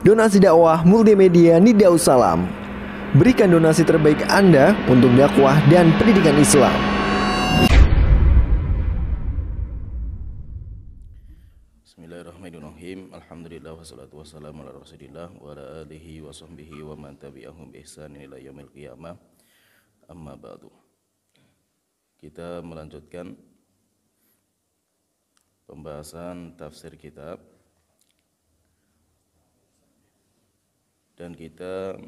Donasi dakwah multimedia Nidaus Salam. Berikan donasi terbaik Anda untuk dakwah dan pendidikan Islam. Bismillahirrahmanirrahim. Alhamdulillah wassalatu wassalamu ala Rasulillah wa ala alihi wa sahbihi wa man tabi'ahum bi ihsanin ila yaumil qiyamah. Amma ba'du. Kita melanjutkan pembahasan tafsir kitab dan kita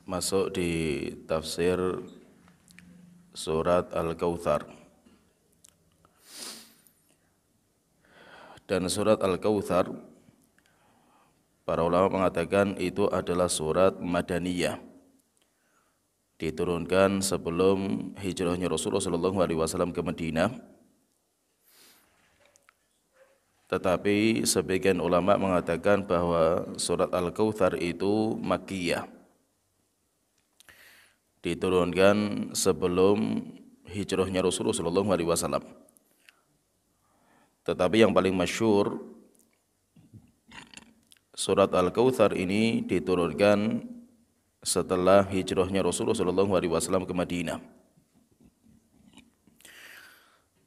masuk di tafsir surat Al-Kautsar. Dan surat Al-Kautsar para ulama mengatakan itu adalah surat Madaniyah, diturunkan sebelum hijrahnya Rasulullah SAW ke Madinah. Tetapi sebagian ulama mengatakan bahwa surat Al-Kautsar itu Makkiyah, diturunkan sebelum hijrahnya Rasulullah SAW. Tetapi yang paling masyhur, surat Al-Kautsar ini diturunkan setelah hijrahnya Rasulullah SAW ke Madinah.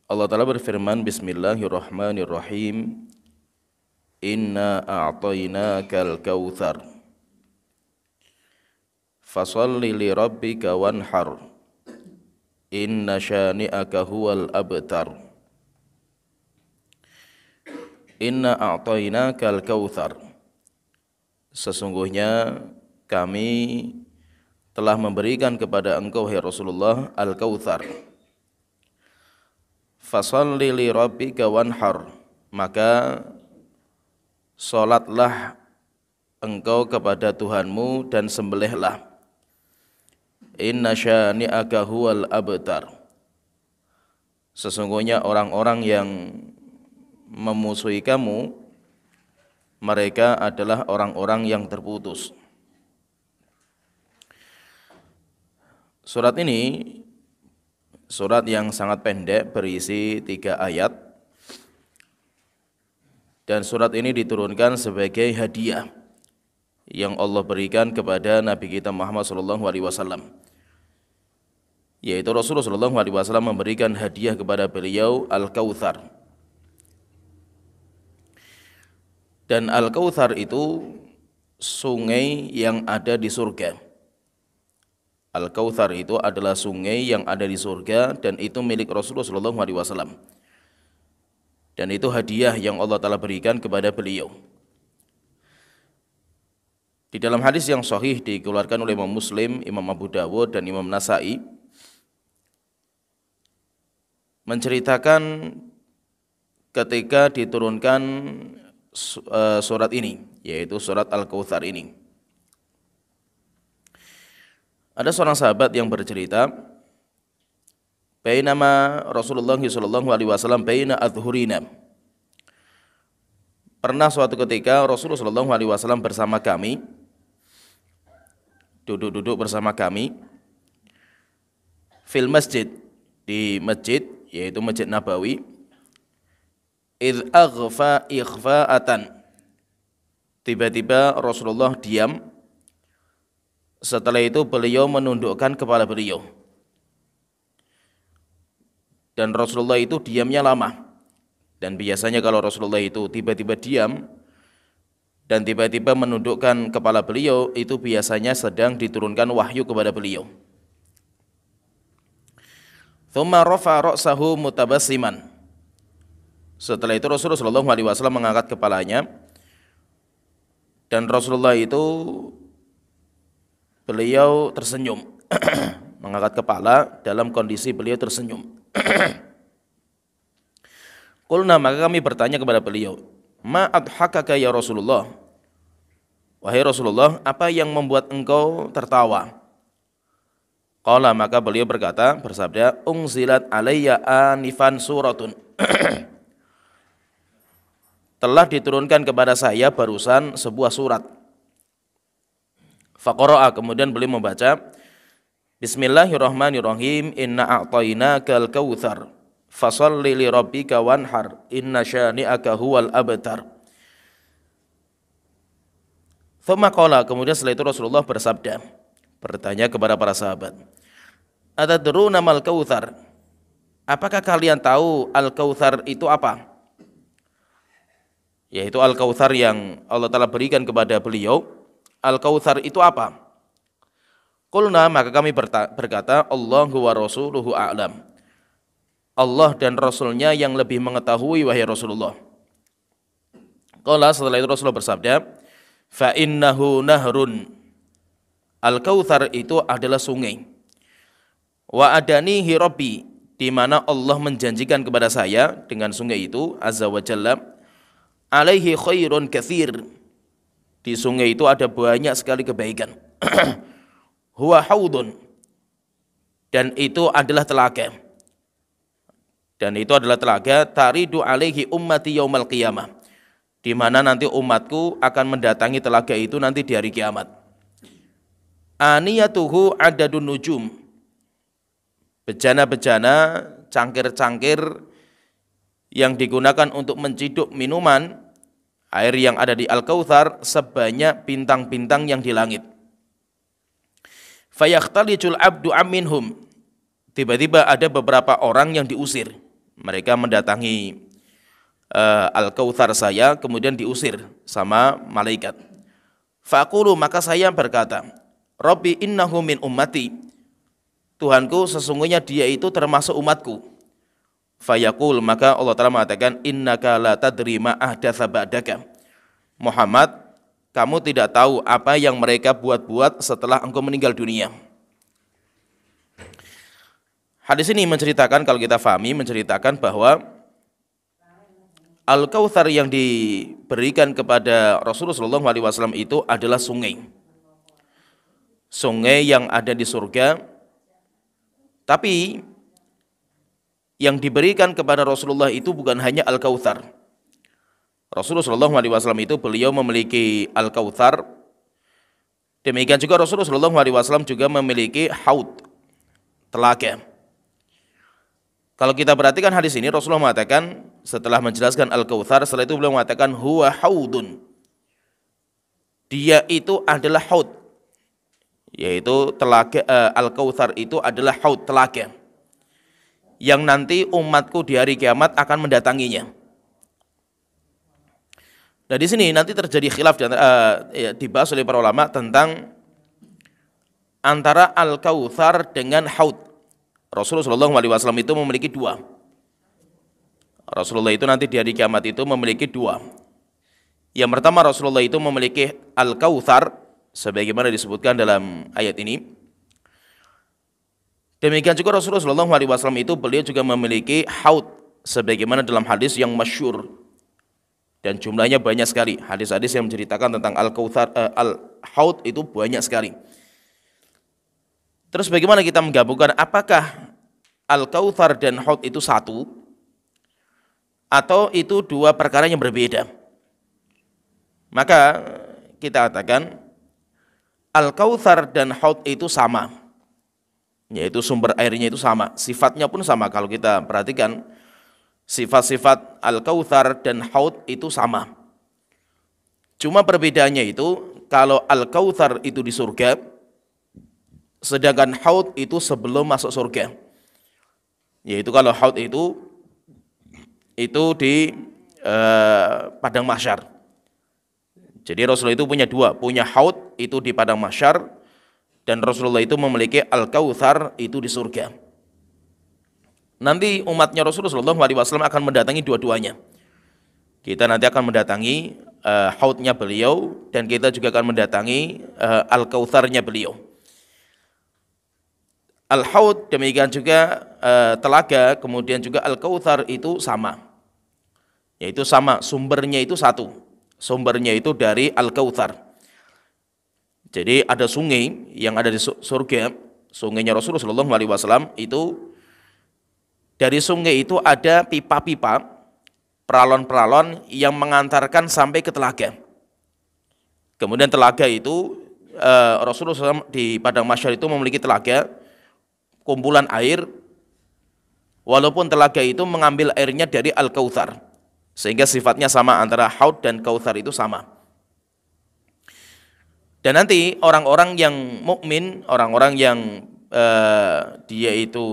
Allah Ta'ala berfirman, Bismillahirrahmanirrahim, Inna a'tainakal kautsar fasalli li rabbika wanhar inna syani'aka huwal abtar. Inna a'tainakal kautsar, sesungguhnya kami telah memberikan kepada engkau, hai Rasulullah, Al-Kautsar. Fasalli li rabbika wanhar, maka salatlah engkau kepada Tuhanmu dan sembelihlah. Inna syani'aka huwal abtar, sesungguhnya orang-orang yang memusuhi kamu, mereka adalah orang-orang yang terputus. Surat ini surat yang sangat pendek, berisi 3 ayat, dan surat ini diturunkan sebagai hadiah yang Allah berikan kepada Nabi kita Muhammad SAW, yaitu Rasulullah SAW memberikan hadiah kepada beliau Al-Kautsar. Dan Al-Kautsar itu sungai yang ada di surga. Al-Kautsar itu adalah sungai yang ada di surga dan itu milik Rasulullah SAW. Dan itu hadiah yang Allah Ta'ala berikan kepada beliau. Di dalam hadis yang sahih dikeluarkan oleh Imam Muslim, Imam Abu Dawud dan Imam Nasai, menceritakan ketika diturunkan surat ini, yaitu surat Al-Kautsar ini. Ada seorang sahabat yang bercerita, bainama Rasulullah SAW baina adhurina. Pernah suatu ketika Rasulullah SAW bersama kami, duduk bersama kami, fil masjid, di masjid, yaitu Masjid Nabawi, idh aghfa ikhfa'atan, tiba-tiba Rasulullah diam. Setelah itu beliau menundukkan kepala beliau. Dan Rasulullah itu diamnya lama. Dan biasanya kalau Rasulullah itu tiba-tiba diam dan tiba-tiba menundukkan kepala beliau, itu biasanya sedang diturunkan wahyu kepada beliau. Tsumma rafa'a ra'sahu mutabassiman. Setelah itu Rasulullah SAW mengangkat kepalanya, dan Rasulullah itu beliau tersenyum, mengangkat kepala dalam kondisi beliau tersenyum. Qulna, maka kami bertanya kepada beliau, ma adhakaka ya Rasulullah, wahai Rasulullah, apa yang membuat engkau tertawa? Qala, maka beliau berkata, bersabda, unzilat alayya anifan suratun, telah diturunkan kepada saya barusan sebuah surat. Faqara'a, kemudian beliau membaca, Bismillahirrahmanirrahim, inna a'tainakal kautsar Fasholli li rabbika wanhar inna syani'aka huwal abtar. Tsumma qala, kemudian setelah itu Rasulullah bersabda, bertanya kepada para sahabat, atadruna mal kautsar? Apakah kalian tahu al-kautsar itu apa? Yaitu al-kautsar yang Allah Ta'ala berikan kepada beliau. Al-kautsar itu apa? Qulna, maka kami berkata, Allahu wa rasuluhu a'lam. Allah dan Rasulnya yang lebih mengetahui, wahai Rasulullah. Qala, setelah itu Rasulullah bersabda, fa innahu nahrun. Al-kautsar itu adalah sungai. Wa adanihi rabbi, di mana Allah menjanjikan kepada saya dengan sungai itu, azza wa jalla, alaihi khairun katsir. Di sungai itu ada banyak sekali kebaikan. Huwa haudun, dan itu adalah telaga. Dan itu adalah telaga taridu alaihi ummati yaumal qiyamah, di mana nanti umatku akan mendatangi telaga itu nanti di hari kiamat. Aniyatuhu adadun nujum. Bejana-bejana, cangkir-cangkir yang digunakan untuk menciduk minuman air yang ada di Al-Kautsar sebanyak bintang-bintang yang di langit. Fayakhtalijul abdu aminhum. Tiba-tiba ada beberapa orang yang diusir. Mereka mendatangi Al-Kautsar saya, kemudian diusir sama malaikat. Faqulu, maka saya berkata, Rabbi innahu min ummati. Tuhanku, sesungguhnya dia itu termasuk umatku. Fayaqul, maka Allah Ta'ala mengatakan, innaka la tadri ma ahdatsa ba'daka. Muhammad, kamu tidak tahu apa yang mereka buat-buat setelah engkau meninggal dunia. Hadis ini menceritakan, kalau kita fahami, menceritakan bahwa Al-Kautsar yang diberikan kepada Rasulullah SAW itu adalah sungai. Sungai yang ada di surga. Tapi yang diberikan kepada Rasulullah itu bukan hanya Al-Kautsar. Rasulullah SAW itu beliau memiliki Al-Kautsar. Demikian juga Rasulullah SAW juga memiliki haud, telaga. Kalau kita perhatikan hadis ini, Rasulullah mengatakan setelah menjelaskan Al-Kautsar, setelah itu beliau mengatakan huwa haudun. Dia itu adalah haud, yaitu telaga. Al-Kautsar itu adalah haud, telaga, yang nanti umatku di hari kiamat akan mendatanginya. Nah, di sini nanti terjadi khilaf dibahas oleh para ulama tentang antara Al-Kautsar dengan haud. Rasulullah SAW itu memiliki dua. Rasulullah itu nanti di hari kiamat itu memiliki dua. Yang pertama, Rasulullah itu memiliki Al-Kautsar, sebagaimana disebutkan dalam ayat ini. Demikian juga Rasulullah SAW itu beliau juga memiliki haud, sebagaimana dalam hadis yang masyhur. Dan jumlahnya banyak sekali. Hadis-hadis yang menceritakan tentang Al-Kautsar, Al-Haud itu banyak sekali. Terus bagaimana kita menggabungkan, apakah Al-Kautsar dan Haud itu satu, atau itu dua perkara yang berbeda? Maka kita katakan Al-Kautsar dan Haud itu sama, yaitu sumber airnya itu sama, sifatnya pun sama. Kalau kita perhatikan, sifat-sifat Al-Kautsar dan Haud itu sama. Cuma perbedaannya itu, kalau Al-Kautsar itu di surga, sedangkan Haud itu sebelum masuk surga. Yaitu kalau Haud itu di padang mahsyar. Jadi Rasulullah itu punya dua, punya Haud itu di padang mahsyar, dan Rasulullah itu memiliki Al-Kautsar itu di surga. Nanti umatnya Rasulullah SAW akan mendatangi dua-duanya. Kita nanti akan mendatangi Haudnya beliau, dan kita juga akan mendatangi Al-Kautsarnya beliau. Al-Haud demikian juga telaga, kemudian juga Al-Kautsar itu sama. Yaitu sama, sumbernya itu satu. Sumbernya itu dari Al-Kautsar. Jadi ada sungai yang ada di surga, sungainya Rasulullah SAW itu, dari sungai itu ada pipa-pipa, peralon-peralon yang mengantarkan sampai ke telaga. Kemudian telaga itu, Rasulullah SAW di padang mahsyar itu memiliki telaga, kumpulan air Walaupun telaga itu mengambil airnya dari Al-Kautsar, sehingga sifatnya sama, antara haud dan kautsar itu sama. Dan nanti orang-orang yang mukmin, orang-orang yang dia itu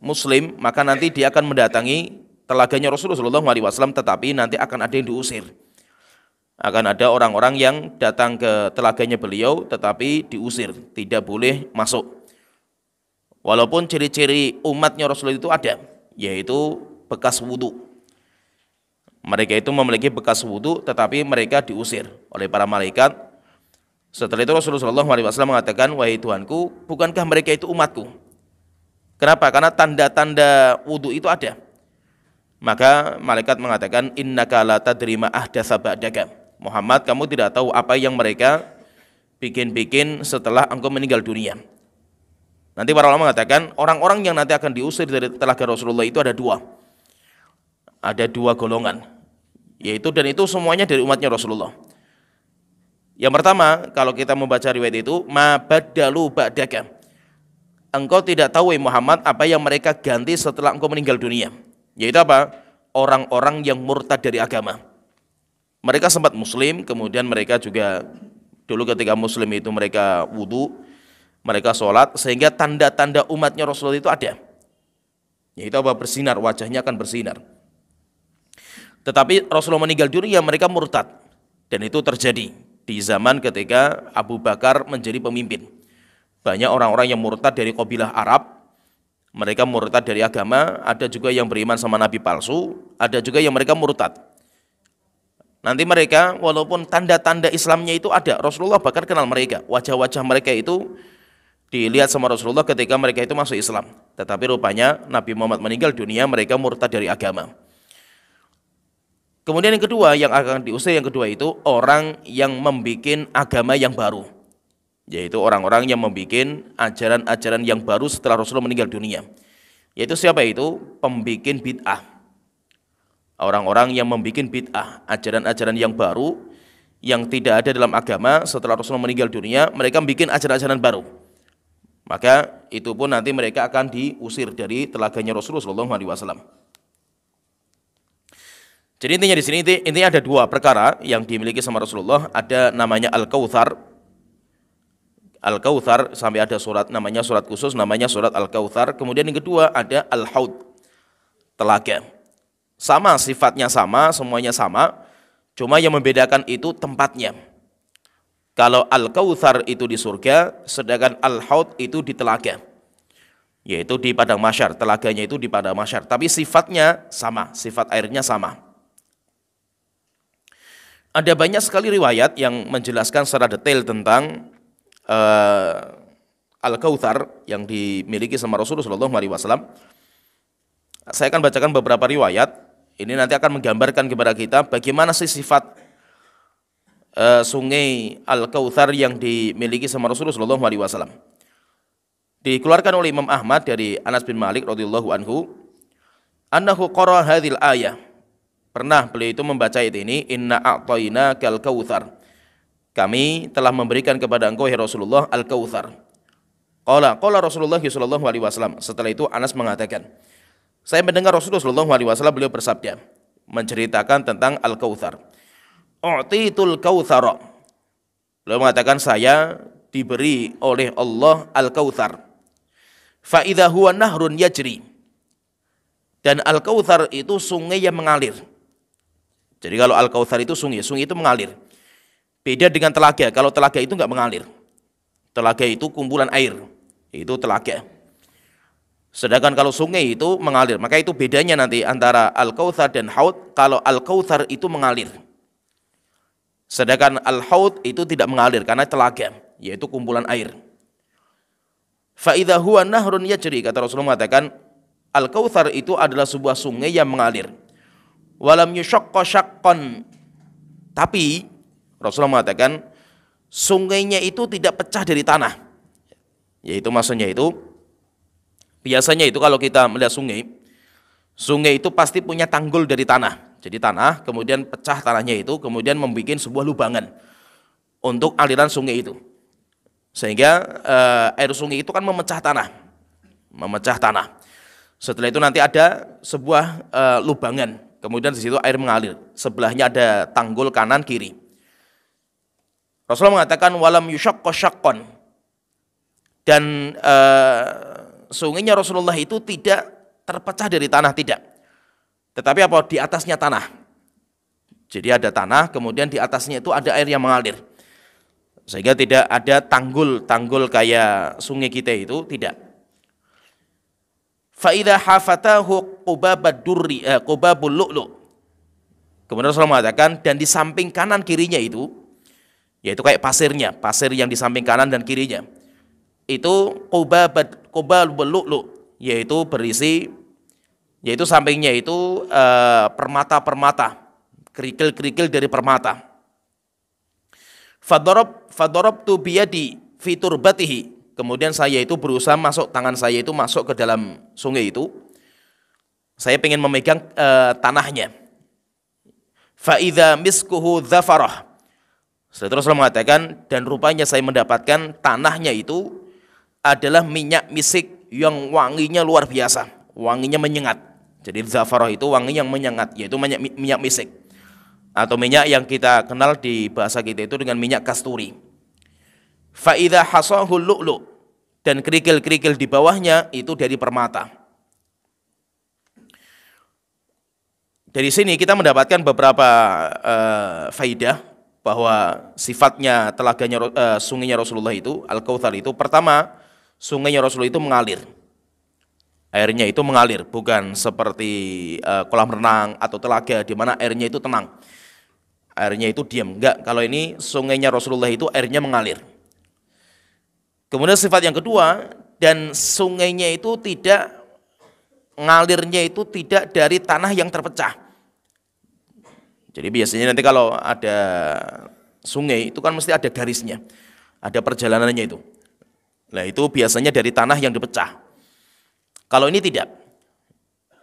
muslim, maka nanti dia akan mendatangi telaganya Rasulullah SAW, tetapi nanti akan ada yang diusir. Akan ada orang-orang yang datang ke telaganya beliau tetapi diusir, tidak boleh masuk. Walaupun ciri-ciri umatnya Rasulullah itu ada, yaitu bekas wudhu. Mereka itu memiliki bekas wudhu, tetapi mereka diusir oleh para malaikat. Setelah itu Rasulullah SAW mengatakan, wahai Tuhanku, bukankah mereka itu umatku? Kenapa? Karena tanda-tanda wudhu itu ada. Maka malaikat mengatakan, innaka la tadri ma ahdatsa ba'daka. Muhammad, kamu tidak tahu apa yang mereka bikin-bikin setelah engkau meninggal dunia. Nanti para ulama mengatakan, orang-orang yang nanti akan diusir dari telaga Rasulullah itu ada dua. Ada dua golongan. Yaitu, dan itu semuanya dari umatnya Rasulullah. Yang pertama, kalau kita membaca riwayat itu, ma baddalu ba'daka. Engkau tidak tahu, Muhammad, apa yang mereka ganti setelah engkau meninggal dunia. Yaitu apa? Orang-orang yang murtad dari agama. Mereka sempat muslim, kemudian mereka juga dulu ketika muslim itu mereka wudu, mereka sholat, sehingga tanda-tanda umatnya Rasulullah itu ada. Yaitu apa? Bersinar, wajahnya akan bersinar. Tetapi Rasulullah meninggal dunia, mereka murtad. Dan itu terjadi di zaman ketika Abu Bakar menjadi pemimpin. Banyak orang-orang yang murtad dari kabilah Arab. Mereka murtad dari agama, ada juga yang beriman sama nabi palsu, ada juga yang mereka murtad. Nanti mereka, walaupun tanda-tanda Islamnya itu ada, Rasulullah bahkan kenal mereka. Wajah-wajah mereka itu dilihat sama Rasulullah ketika mereka itu masuk Islam. Tetapi rupanya Nabi Muhammad meninggal dunia, mereka murtad dari agama. Kemudian yang kedua, yang akan diusir yang kedua itu orang yang membuat agama yang baru. Yaitu orang-orang yang membuat ajaran-ajaran yang baru setelah Rasulullah meninggal dunia. Yaitu siapa itu? Pembikin bid'ah. Orang-orang yang membuat bid'ah, ajaran-ajaran yang baru, yang tidak ada dalam agama setelah Rasulullah meninggal dunia, mereka membuat ajaran-ajaran baru. Maka itu pun nanti mereka akan diusir dari telaganya Rasulullah SAW. Jadi intinya di sini, intinya ada dua perkara yang dimiliki sama Rasulullah. Ada namanya Al-Kautsar. Al-Kautsar, sampai ada surat namanya, surat khusus namanya surat Al-Kautsar. Kemudian yang kedua ada Al-Haud, telaga. Sama, sifatnya sama, semuanya sama, cuma yang membedakan itu tempatnya. Kalau Al-Kautsar itu di surga, sedangkan Al-Haud itu di telaga, yaitu di padang mahsyar. Telaganya itu di padang mahsyar, tapi sifatnya sama, sifat airnya sama. Ada banyak sekali riwayat yang menjelaskan secara detail tentang Al-Kautsar yang dimiliki sama Rasulullah SAW. Saya akan bacakan beberapa riwayat. Ini nanti akan menggambarkan kepada kita bagaimana sih sifat sungai Al-Kautsar yang dimiliki sama Rasulullah SAW. Dikeluarkan oleh Imam Ahmad dari Anas bin Malik radhiyallahu anhu, annahu qara hadhil ayah. Pernah beliau itu membaca ayat ini, inna a'tainakal kautsar. Kami telah memberikan kepada engkau, ya Rasulullah, Al-Kautsar. Qala Rasulullah sallallahu alaihi wasallam. Setelah itu Anas mengatakan, saya mendengar Rasulullah sallallahu alaihi wasallam beliau bersabda, menceritakan tentang Al-Kautsar. U'titul kautsara. Beliau mengatakan, saya diberi oleh Allah Al-Kautsar. Fa idza huwa nahrun yajri. Dan Al-Kautsar itu sungai yang mengalir. Jadi kalau Al-Kautsar itu sungai itu mengalir. Beda dengan telaga. Kalau telaga itu enggak mengalir. Telaga itu kumpulan air. Itu telaga. Sedangkan kalau sungai itu mengalir, maka itu bedanya nanti antara Al-Kautsar dan Haud. Kalau Al-Kautsar itu mengalir, sedangkan Al-Haud itu tidak mengalir karena telaga, yaitu kumpulan air. Fa idza huwa nahrun yajri, kata Rasulullah mengatakan, Al-Kautsar itu adalah sebuah sungai yang mengalir. Walam yushaqqa syaqqan, tapi Rasulullah mengatakan sungainya itu tidak pecah dari tanah. Yaitu maksudnya itu, biasanya itu kalau kita melihat sungai itu pasti punya tanggul dari tanah. Jadi tanah, kemudian pecah tanahnya itu, kemudian membuat sebuah lubangan untuk aliran sungai itu. Sehingga air sungai itu kan memecah tanah. Setelah itu nanti ada sebuah lubangan, kemudian di situ air mengalir. Sebelahnya ada tanggul kanan kiri. Rasulullah mengatakan walam yushaqqa syaqqan. Dan sungainya Rasulullah itu tidak terpecah dari tanah, tidak. Tetapi apa? Di atasnya tanah. Jadi ada tanah, kemudian di atasnya itu ada air yang mengalir. Sehingga tidak ada tanggul kayak sungai kita itu, tidak. Fa'idha hafatahu qubabul lu'lu. Kemudian Rasulullah mengatakan, dan di samping kanan kirinya itu, yaitu kayak pasir yang di samping kanan dan kirinya, itu qubabul lu'lu, yaitu berisi, yaitu sampingnya itu permata-permata, kerikil-kerikil dari permata. Fadarabtu biyadi fi turbatihi. Kemudian saya itu berusaha tangan saya itu masuk ke dalam sungai itu. Saya ingin memegang tanahnya. Fa idza miskuhu dzafarah. Setelah Rasulullah mengatakan, dan rupanya saya mendapatkan tanahnya itu adalah minyak misik yang wanginya luar biasa, wanginya menyengat. Jadi dzafarah itu wangi yang menyengat, yaitu minyak misik. Atau minyak yang kita kenal di bahasa kita itu dengan minyak kasturi. Fa idza hasahul lu'lu, dan kerikil-kerikil di bawahnya itu dari permata. Dari sini kita mendapatkan beberapa faidah bahwa sifatnya sungainya Rasulullah itu Al-Kautsar itu, pertama, sungainya Rasulullah itu mengalir. Airnya itu mengalir, bukan seperti kolam renang atau telaga di mana airnya itu tenang. Airnya itu diam. Enggak, kalau ini sungainya Rasulullah itu airnya mengalir. Kemudian sifat yang kedua, dan sungainya itu ngalirnya itu tidak dari tanah yang terpecah. Jadi biasanya nanti kalau ada sungai itu kan mesti ada garisnya, ada perjalanannya itu. Nah itu biasanya dari tanah yang dipecah. Kalau ini tidak,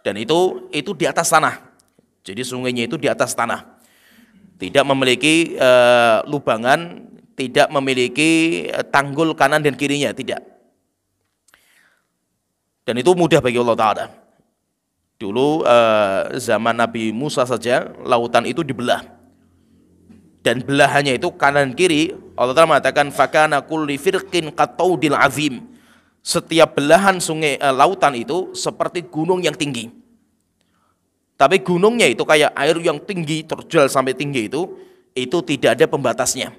dan itu di atas tanah. Jadi sungainya itu di atas tanah, tidak memiliki lubangan, tidak memiliki tanggul kanan dan kirinya, tidak. Dan itu mudah bagi Allah Ta'ala. Dulu zaman Nabi Musa saja, lautan itu dibelah. Dan belahannya itu kanan kiri, Allah Ta'ala mengatakan, fakana kulli firqin qataudil azim. Setiap belahan sungai lautan itu seperti gunung yang tinggi. Tapi gunungnya itu kayak air yang tinggi, terjal sampai tinggi itu tidak ada pembatasnya.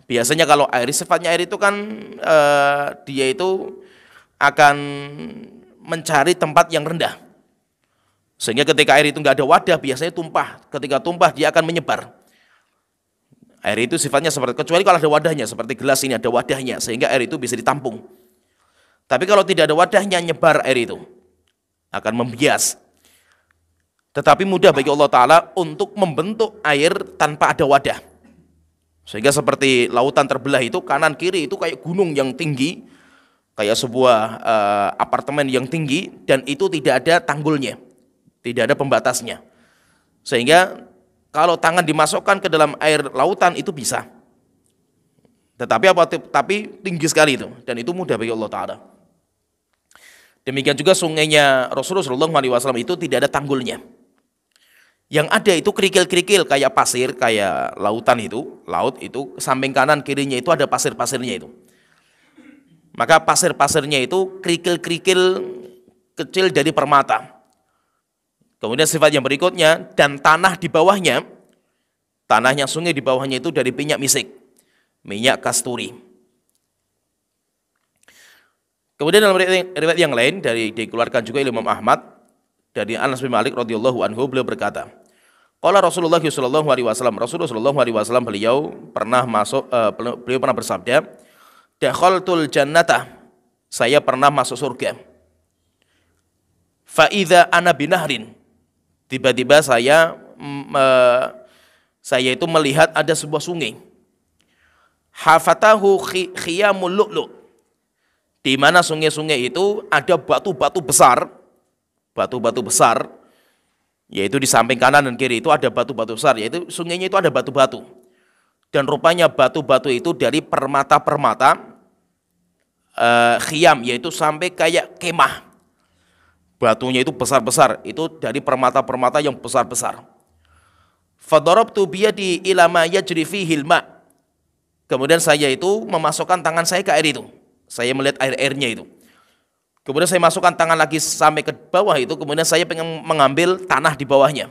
Biasanya kalau sifatnya air itu kan dia itu akan mencari tempat yang rendah. Sehingga ketika air itu nggak ada wadah, biasanya tumpah. Ketika tumpah dia akan menyebar. Air itu sifatnya seperti, kecuali kalau ada wadahnya, seperti gelas ini ada wadahnya, sehingga air itu bisa ditampung. Tapi kalau tidak ada wadahnya, nyebar air itu, akan membias. Tetapi mudah bagi Allah Ta'ala untuk membentuk air tanpa ada wadah. Sehingga seperti lautan terbelah itu, kanan kiri itu kayak gunung yang tinggi, kayak sebuah apartemen yang tinggi, dan itu tidak ada tanggulnya, tidak ada pembatasnya. Sehingga kalau tangan dimasukkan ke dalam air lautan itu bisa. Tapi tinggi sekali itu, dan itu mudah bagi Allah Ta'ala. Demikian juga sungainya Rasulullah SAW itu tidak ada tanggulnya. Yang ada itu kerikil-kerikil kayak pasir, kayak lautan itu, laut itu, samping kanan kirinya itu ada pasir-pasirnya itu. Maka pasir-pasirnya itu kerikil-kerikil kecil dari permata. Kemudian sifat yang berikutnya, dan tanah di bawahnya, tanahnya sungai di bawahnya itu dari minyak misik, minyak kasturi. Kemudian dalam riwayat yang lain dikeluarkan juga Imam Ahmad dari Anas bin Malik radhiyallahu anhu, beliau berkata, qala Rasulullah sallallahu alaihi wasallam, Rasulullah sallallahu alaihi wasallam beliau pernah bersabda, dakhaltul jannata, saya pernah masuk surga. Fa idza ana binahrin, tiba-tiba saya itu melihat ada sebuah sungai. Hafatahu khiyamul lu'lu', di mana sungai-sungai itu ada batu-batu besar, yaitu di samping kanan dan kiri itu ada batu-batu besar, yaitu sungainya itu ada batu-batu. Dan rupanya batu-batu itu dari permata-permata khiyam, yaitu sampai kayak kemah. Batunya itu besar-besar, itu dari permata-permata yang besar-besar. Fadarabtu biyadi ila ma yajri fihil ma. Kemudian saya itu memasukkan tangan saya ke air itu. Saya melihat air-airnya itu. Kemudian saya masukkan tangan lagi sampai ke bawah itu, kemudian saya pengen mengambil tanah di bawahnya.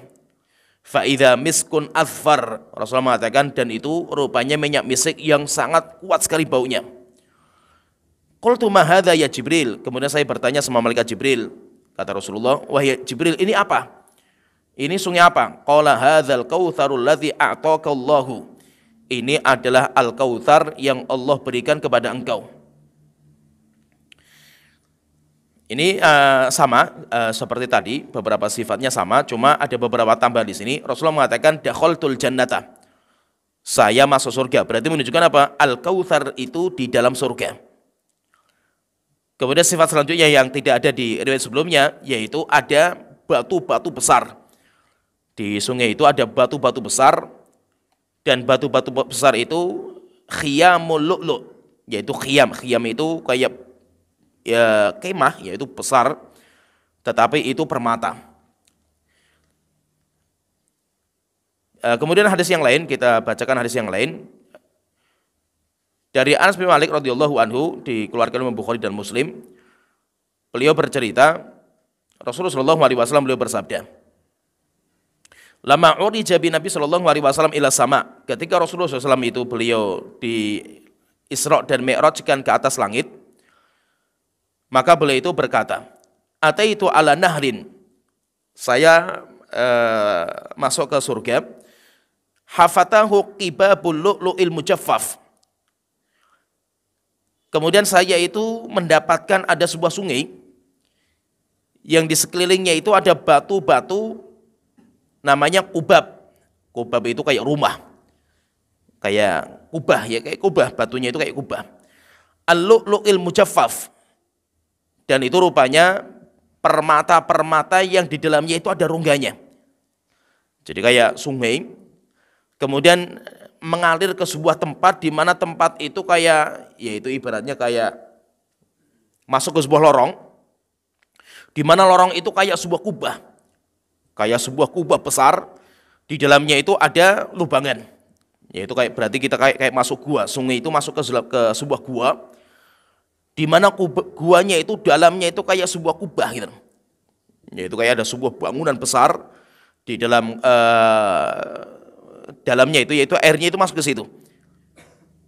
Fa idza miskun azfar. Rasulullah mengatakan, dan itu rupanya minyak misik yang sangat kuat sekali baunya. Qultu ma hadza ya Jibril. Kemudian saya bertanya sama malaikat Jibril. Kata Rasulullah, wahai Jibril, ini apa? Ini sungai apa? Qala hadzal kautsarul ladzi a'taka Allahu. Ini adalah al-kautsar yang Allah berikan kepada engkau. Ini sama seperti tadi, beberapa sifatnya sama, cuma ada beberapa tambahan di sini. Rasulullah mengatakan dakhaltul jannata. Saya masuk surga. Berarti menunjukkan apa? Al-kautsar itu di dalam surga. Kemudian sifat selanjutnya yang tidak ada di riwayat sebelumnya, yaitu ada batu-batu besar. Di sungai itu ada batu-batu besar, dan batu-batu besar itu khiyamul lu'lu', yaitu khiyam. Khiyam itu kayak ya kemah, yaitu besar, tetapi itu permata. Kemudian hadis yang lain, kita bacakan hadis yang lain. Dari Anas bin Malik radhiyallahu anhu, dikeluarkan oleh Bukhari dan Muslim. Beliau bercerita, Rasulullah sallallahu alaihi wasallam beliau bersabda, "Lama urija bi Nabi sallallahu alaihi wasallam ila sama." Ketika Rasulullah SAW itu beliau di Isra dan Mi'rajkan ke atas langit, maka beliau itu berkata, "Ataitu ala nahrin." Saya masuk ke surga. Hafatahu qibabul lu'lu'il mujaffaf. Kemudian saya itu mendapatkan ada sebuah sungai yang di sekelilingnya itu ada batu-batu namanya kubab. Kubab itu kayak rumah. Kayak kubah ya, kayak kubah, batunya itu kayak kubah. Al-lu'lu'il mujaffaf. Dan itu rupanya permata-permata yang di dalamnya itu ada rongganya. Jadi kayak sungai. Kemudian mengalir ke sebuah tempat di mana tempat itu kayak, yaitu ibaratnya kayak masuk ke sebuah lorong, di mana lorong itu kayak sebuah kubah besar, di dalamnya itu ada lubangan, yaitu kayak berarti kita kayak masuk gua, sungai itu masuk ke sebuah gua, di mana guanya itu dalamnya itu kayak sebuah kubah gitu, yaitu kayak ada sebuah bangunan besar di dalam dalamnya itu, yaitu airnya itu masuk ke situ.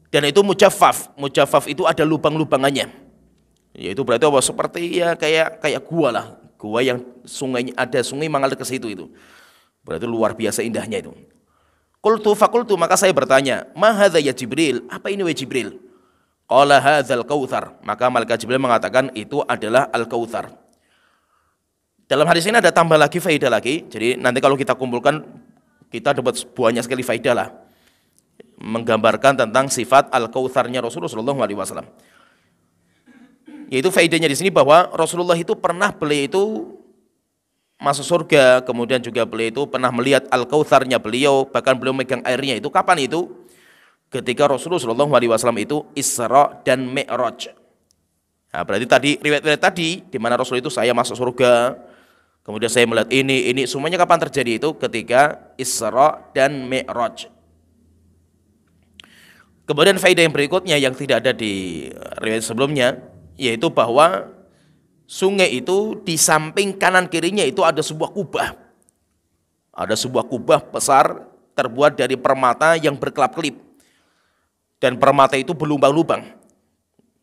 Dan itu mujaffaf. Mujaffaf itu ada lubang-lubangannya. Yaitu berarti apa? Seperti ya kayak gua lah. Gua yang sungainya ada sungai mengalir ke situ itu. Berarti luar biasa indahnya itu. Fakultu maka saya bertanya, "Ma hadza ya Jibril?" Apa ini wahai Jibril? Qala hadzal kautsar. Maka malaikat Jibril mengatakan itu adalah al-kautsar. Dalam hadis ini ada tambah lagi faedah lagi. Jadi nanti kalau kita kumpulkan kita dapat banyak sekali faedah lah, menggambarkan tentang sifat al-kautsarnya Rasulullah SAW. Yaitu faedahnya di sini bahwa Rasulullah itu pernah beliau itu masuk surga, kemudian juga beliau itu pernah melihat al-kautsarnya beliau, bahkan beliau megang airnya itu. Kapan itu? Ketika Rasulullah SAW itu Isra dan Mi'raj. Nah, berarti tadi riwayat-riwayat tadi di mana Rasul itu saya masuk surga, kemudian saya melihat ini semuanya kapan terjadi itu? Ketika Isra dan Mi'raj. Kemudian faedah yang berikutnya yang tidak ada di riwayat sebelumnya, yaitu bahwa sungai itu di samping kanan kirinya itu ada sebuah kubah. Ada sebuah kubah besar terbuat dari permata yang berkelap-kelip. Dan permata itu berlubang-lubang.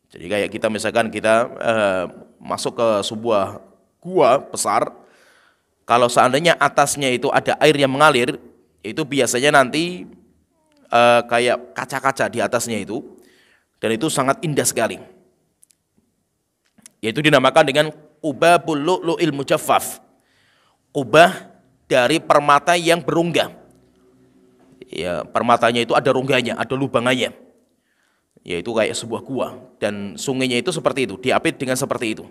Jadi kayak kita misalkan kita masuk ke sebuah gua besar, kalau seandainya atasnya itu ada air yang mengalir, itu biasanya nanti kayak kaca-kaca di atasnya itu, dan itu sangat indah sekali. Yaitu dinamakan dengan qubabul lu'lu'il mujaffaf. Kubah dari permata yang berunggah. Ya, permatanya itu ada rungganya, ada lubangannya. Yaitu kayak sebuah gua, dan sungainya itu seperti itu, diapit dengan seperti itu.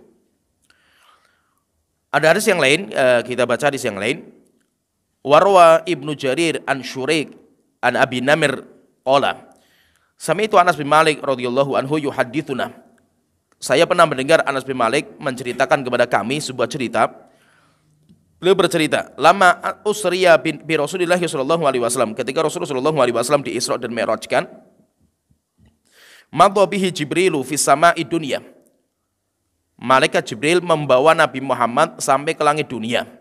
Ada hadis yang lain, kita baca hadis yang lain. Warwa Ibnu Jarir an Syuraik an Abi Namir qala, Sami'tu Anas bin Malik radhiyallahu anhu yuhadditsuna. Saya pernah mendengar Anas bin Malik menceritakan kepada kami sebuah cerita. Beliau bercerita, lama usriya bi Rasulillah sallallahu alaihi wasallam, ketika Rasulullah sallallahu alaihi wasallam di Isra dan Mi'rajkan, madha bihi Jibrilu fis sama'i dunya. Malaikat Jibril membawa Nabi Muhammad sampai ke langit dunia.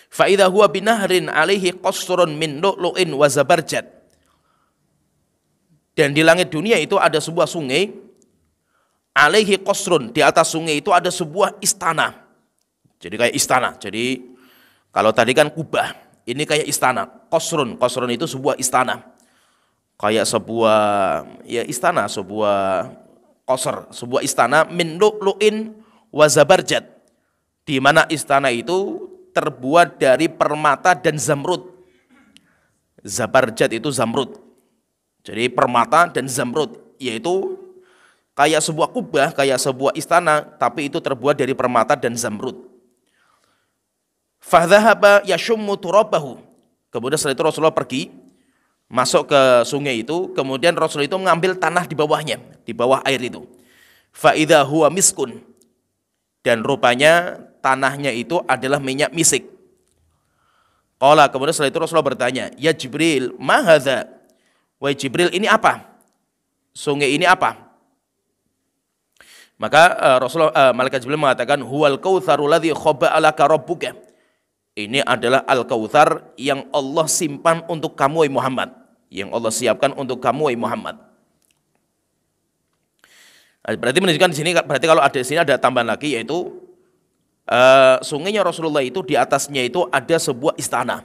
Fa idza huwa binahrin alaihi qasrun min lu'lu'in wa zabarjad. Dan di langit dunia itu ada sebuah sungai, alaihi qasrun, di atas sungai itu ada sebuah istana. Jadi kayak istana. Jadi kalau tadi kan kubah, ini kayak istana. Qasrun itu sebuah istana. Kayak sebuah ya istana, sebuah qasr, sebuah istana min lu'lu'in wa zabarjad. Di mana istana itu terbuat dari permata dan zamrud. Zabarjad itu zamrud. Jadi permata dan zamrud, yaitu kayak sebuah kubah, kayak sebuah istana, tapi itu terbuat dari permata dan zamrud. Fadhahaba yashummu turabahu. Kemudian setelah itu Rasulullah pergi masuk ke sungai itu, kemudian Rasulullah itu mengambil tanah di bawahnya, di bawah air itu. Fa idza huwa miskun. Dan rupanya tanahnya itu adalah minyak misik. Qala, kemudian setelah itu Rasulullah bertanya, "Ya Jibril, ma hadza?" Wahai Jibril, ini apa? Sungai ini apa? Maka malaikat Jibril mengatakan, "Huwal kautsarul ladzi khaba'a laka rabbuka." Ini adalah Al-Kautsar yang Allah simpan untuk kamu wahai Muhammad, yang Allah siapkan untuk kamu wahai Muhammad. Berarti menunjukkan di sini, berarti kalau ada di sini ada tambahan lagi, yaitu sungainya Rasulullah itu di atasnya itu ada sebuah istana.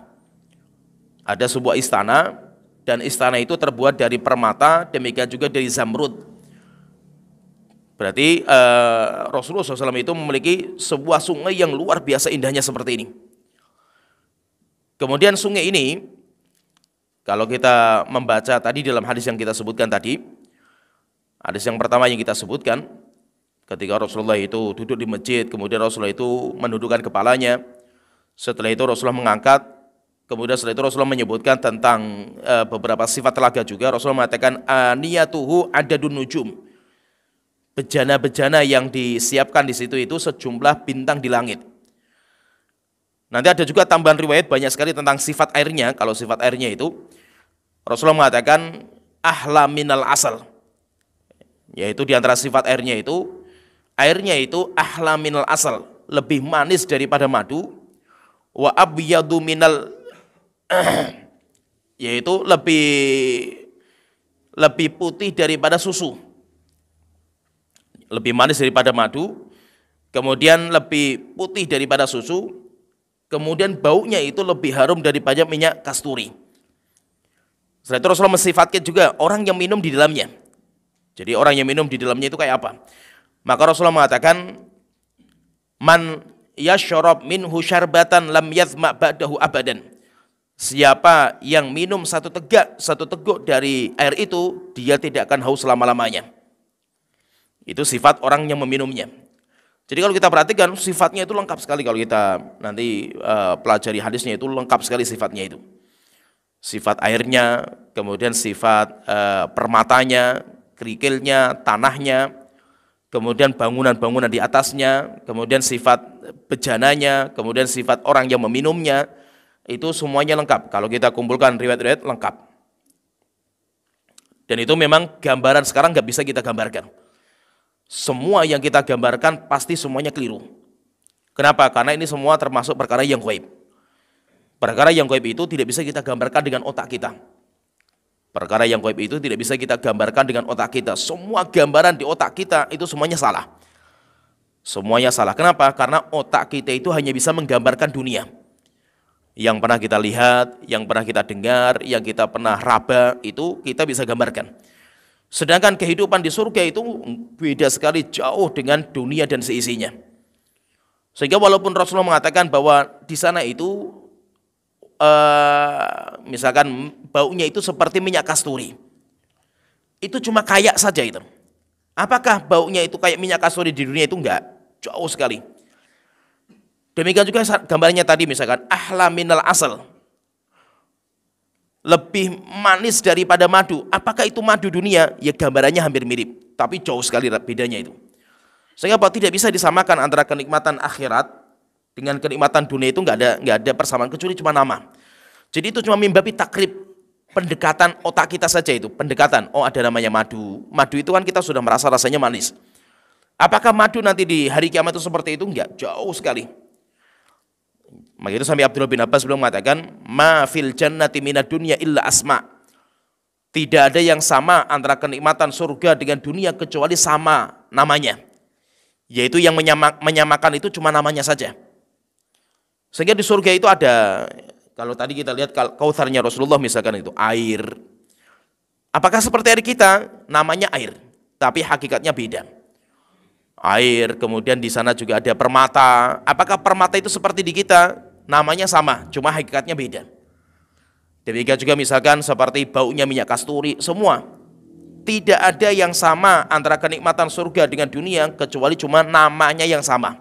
Ada sebuah istana, dan istana itu terbuat dari permata, demikian juga dari zamrud. Berarti Rasulullah SAW itu memiliki sebuah sungai yang luar biasa indahnya seperti ini. Kemudian sungai ini, kalau kita membaca tadi dalam hadis yang kita sebutkan tadi, hadis yang pertama yang kita sebutkan, ketika Rasulullah itu duduk di masjid, kemudian Rasulullah itu menundukkan kepalanya, setelah itu Rasulullah mengangkat, kemudian setelah itu Rasulullah menyebutkan tentang beberapa sifat telaga juga. Rasulullah mengatakan, aniyatuhu adadun nujum. Bejana-bejana yang disiapkan di situ itu sejumlah bintang di langit. Nanti ada juga tambahan riwayat banyak sekali tentang sifat airnya. Kalau sifat airnya itu, Rasulullah mengatakan ahla minal asal. Yaitu di antara sifat airnya itu ahla minal asal, lebih manis daripada madu. Wa abyadu minal yaitu lebih putih daripada susu. Lebih manis daripada madu, kemudian lebih putih daripada susu, kemudian baunya itu lebih harum daripada minyak kasturi. Setelah itu Rasulullah mensifatkan juga orang yang minum di dalamnya. Jadi orang yang minum di dalamnya itu kayak apa? Maka Rasulullah mengatakan, man yashrab minhu syarbatan lam yazma ba'dahu abadan. Siapa yang minum satu teguk dari air itu, dia tidak akan haus selama-lamanya. Itu sifat orang yang meminumnya. Jadi kalau kita perhatikan sifatnya itu lengkap sekali, kalau kita nanti pelajari hadisnya itu lengkap sekali sifatnya itu. Sifat airnya, kemudian sifat permatanya, kerikilnya, tanahnya, kemudian bangunan-bangunan di atasnya, kemudian sifat bejananya, kemudian sifat orang yang meminumnya, itu semuanya lengkap. Kalau kita kumpulkan riwayat-riwayat lengkap. Dan itu memang gambaran sekarang nggak bisa kita gambarkan. Semua yang kita gambarkan pasti semuanya keliru. Kenapa? Karena ini semua termasuk perkara yang gaib. Perkara yang gaib itu tidak bisa kita gambarkan dengan otak kita. Perkara yang gaib itu tidak bisa kita gambarkan dengan otak kita. Semua gambaran di otak kita itu semuanya salah. Semuanya salah. Kenapa? Karena otak kita itu hanya bisa menggambarkan dunia. Yang pernah kita lihat, yang pernah kita dengar, yang kita pernah raba, itu kita bisa gambarkan. Sedangkan kehidupan di surga itu beda sekali, jauh dengan dunia dan seisinya. Sehingga walaupun Rasulullah mengatakan bahwa di sana itu misalkan baunya itu seperti minyak kasturi, itu cuma kayak saja itu. Apakah baunya itu kayak minyak kasturi di dunia itu? Enggak, jauh sekali. Demikian juga gambarnya tadi misalkan ahla minal asal, lebih manis daripada madu. Apakah itu madu dunia? Ya gambarannya hampir mirip. tapi jauh sekali bedanya itu. Sehingga tidak bisa disamakan antara kenikmatan akhirat dengan kenikmatan dunia itu nggak ada persamaan kecuali cuma nama. Jadi itu cuma mimbabi takrib, pendekatan otak kita saja itu, pendekatan. Oh ada namanya madu. Madu itu kan kita sudah merasa rasanya manis. Apakah madu nanti di hari kiamat itu seperti itu? Enggak, jauh sekali. Maka itu sampai Abdullah bin Abbas belum mengatakan, ma fil jannati minad dunya illa asma. Tidak ada yang sama antara kenikmatan surga dengan dunia kecuali sama namanya. Yaitu yang menyamakan itu cuma namanya saja. Sehingga di surga itu ada, kalau tadi kita lihat kautsarnya Rasulullah misalkan itu air. Apakah seperti air kita? Namanya air, tapi hakikatnya beda. Air, kemudian di sana juga ada permata. Apakah permata itu seperti di kita? Namanya sama, cuma hakikatnya beda. Demikian juga misalkan seperti baunya minyak kasturi, semua. Tidak ada yang sama antara kenikmatan surga dengan dunia kecuali cuma namanya yang sama.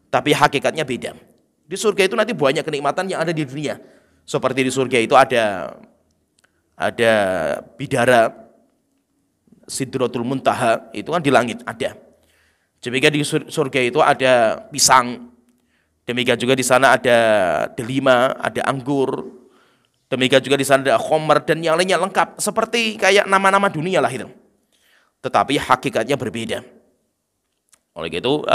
Tapi hakikatnya beda. Di surga itu nanti banyak kenikmatan yang ada di dunia. Seperti di surga itu ada bidara, Sidratul Muntaha, itu kan di langit ada. Demikian di surga itu ada pisang. Demikian juga di sana ada delima, ada anggur. Demikian juga di sana ada khomer dan yang lainnya lengkap. Seperti kayak nama-nama dunia lah itu. Tetapi hakikatnya berbeda. Oleh itu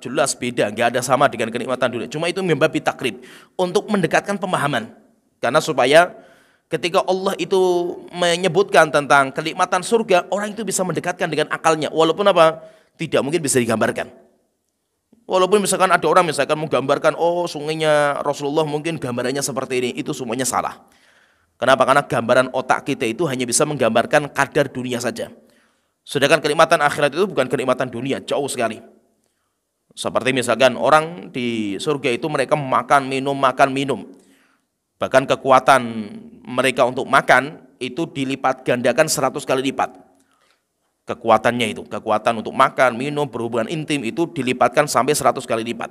jelas beda, nggak ada sama dengan kenikmatan dunia. Cuma itu membabi takrib untuk mendekatkan pemahaman. Karena supaya ketika Allah itu menyebutkan tentang kenikmatan surga, orang itu bisa mendekatkan dengan akalnya. Walaupun apa? Tidak mungkin bisa digambarkan. Walaupun misalkan ada orang misalkan menggambarkan, oh sungainya Rasulullah mungkin gambarannya seperti ini, itu semuanya salah. Kenapa? Karena gambaran otak kita itu hanya bisa menggambarkan kadar dunia saja. Sedangkan kenikmatan akhirat itu bukan kenikmatan dunia, jauh sekali. Seperti misalkan orang di surga itu mereka makan minum. Bahkan kekuatan mereka untuk makan itu dilipat gandakan 100 kali lipat. Kekuatannya itu, kekuatan untuk makan, minum, berhubungan intim itu dilipatkan sampai 100 kali lipat.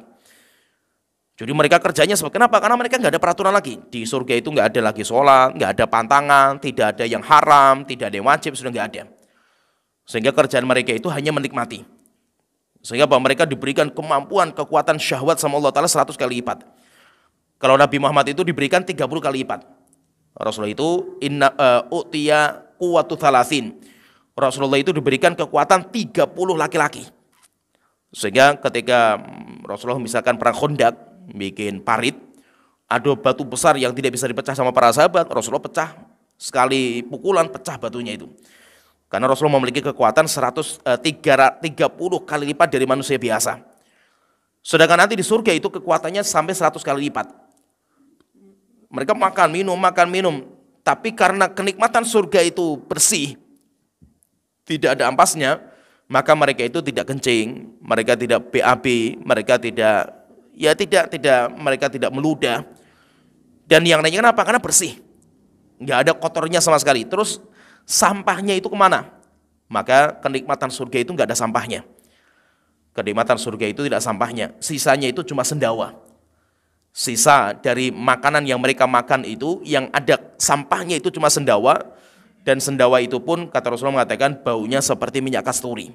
Jadi mereka kerjanya kenapa? Karena mereka nggak ada peraturan lagi. Di surga itu nggak ada lagi sholat, nggak ada pantangan, tidak ada yang haram, tidak ada yang wajib, sudah nggak ada. Sehingga kerjaan mereka itu hanya menikmati. Sehingga bahwa mereka diberikan kemampuan, kekuatan syahwat sama Allah Ta'ala 100 kali lipat. Kalau Nabi Muhammad itu diberikan 30 kali lipat. Rasulullah itu u'tiya quwwatu thalathin. Rasulullah itu diberikan kekuatan 30 laki-laki. Sehingga ketika Rasulullah misalkan perang Khandaq, bikin parit, ada batu besar yang tidak bisa dipecah sama para sahabat, Rasulullah pecah, sekali pukulan pecah batunya itu. Karena Rasulullah memiliki kekuatan 30 kali lipat dari manusia biasa. Sedangkan nanti di surga itu kekuatannya sampai 100 kali lipat. Mereka makan, minum. Tapi karena kenikmatan surga itu bersih, tidak ada ampasnya, maka mereka itu tidak kencing, mereka tidak BAB, mereka tidak meludah. Dan yang lainnya kenapa? Karena bersih. Nggak ada kotornya sama sekali. Terus sampahnya itu kemana? Maka kenikmatan surga itu nggak ada sampahnya. Kenikmatan surga itu tidak sampahnya. Sisanya itu cuma sendawa. Sisa dari makanan yang mereka makan itu yang ada sampahnya itu cuma sendawa. Dan sendawa itu pun kata Rasulullah mengatakan baunya seperti minyak kasturi.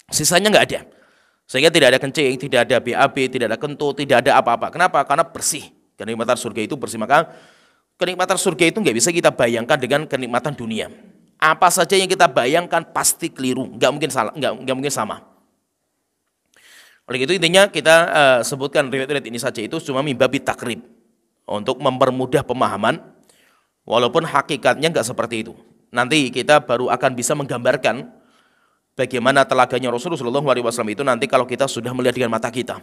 Sisanya nggak ada. Sehingga tidak ada kencing, tidak ada BAB, tidak ada kentut, tidak ada apa-apa. Kenapa? Karena bersih. Kenikmatan surga itu bersih. Maka kenikmatan surga itu nggak bisa kita bayangkan dengan kenikmatan dunia. Apa saja yang kita bayangkan pasti keliru, nggak mungkin salah, nggak mungkin sama. Oleh itu intinya kita sebutkan riwayat-riwayat ini saja itu cuma mimbabi takrib untuk mempermudah pemahaman. Walaupun hakikatnya nggak seperti itu. Nanti kita baru akan bisa menggambarkan bagaimana telaganya Rasulullah SAW itu nanti kalau kita sudah melihat dengan mata kita.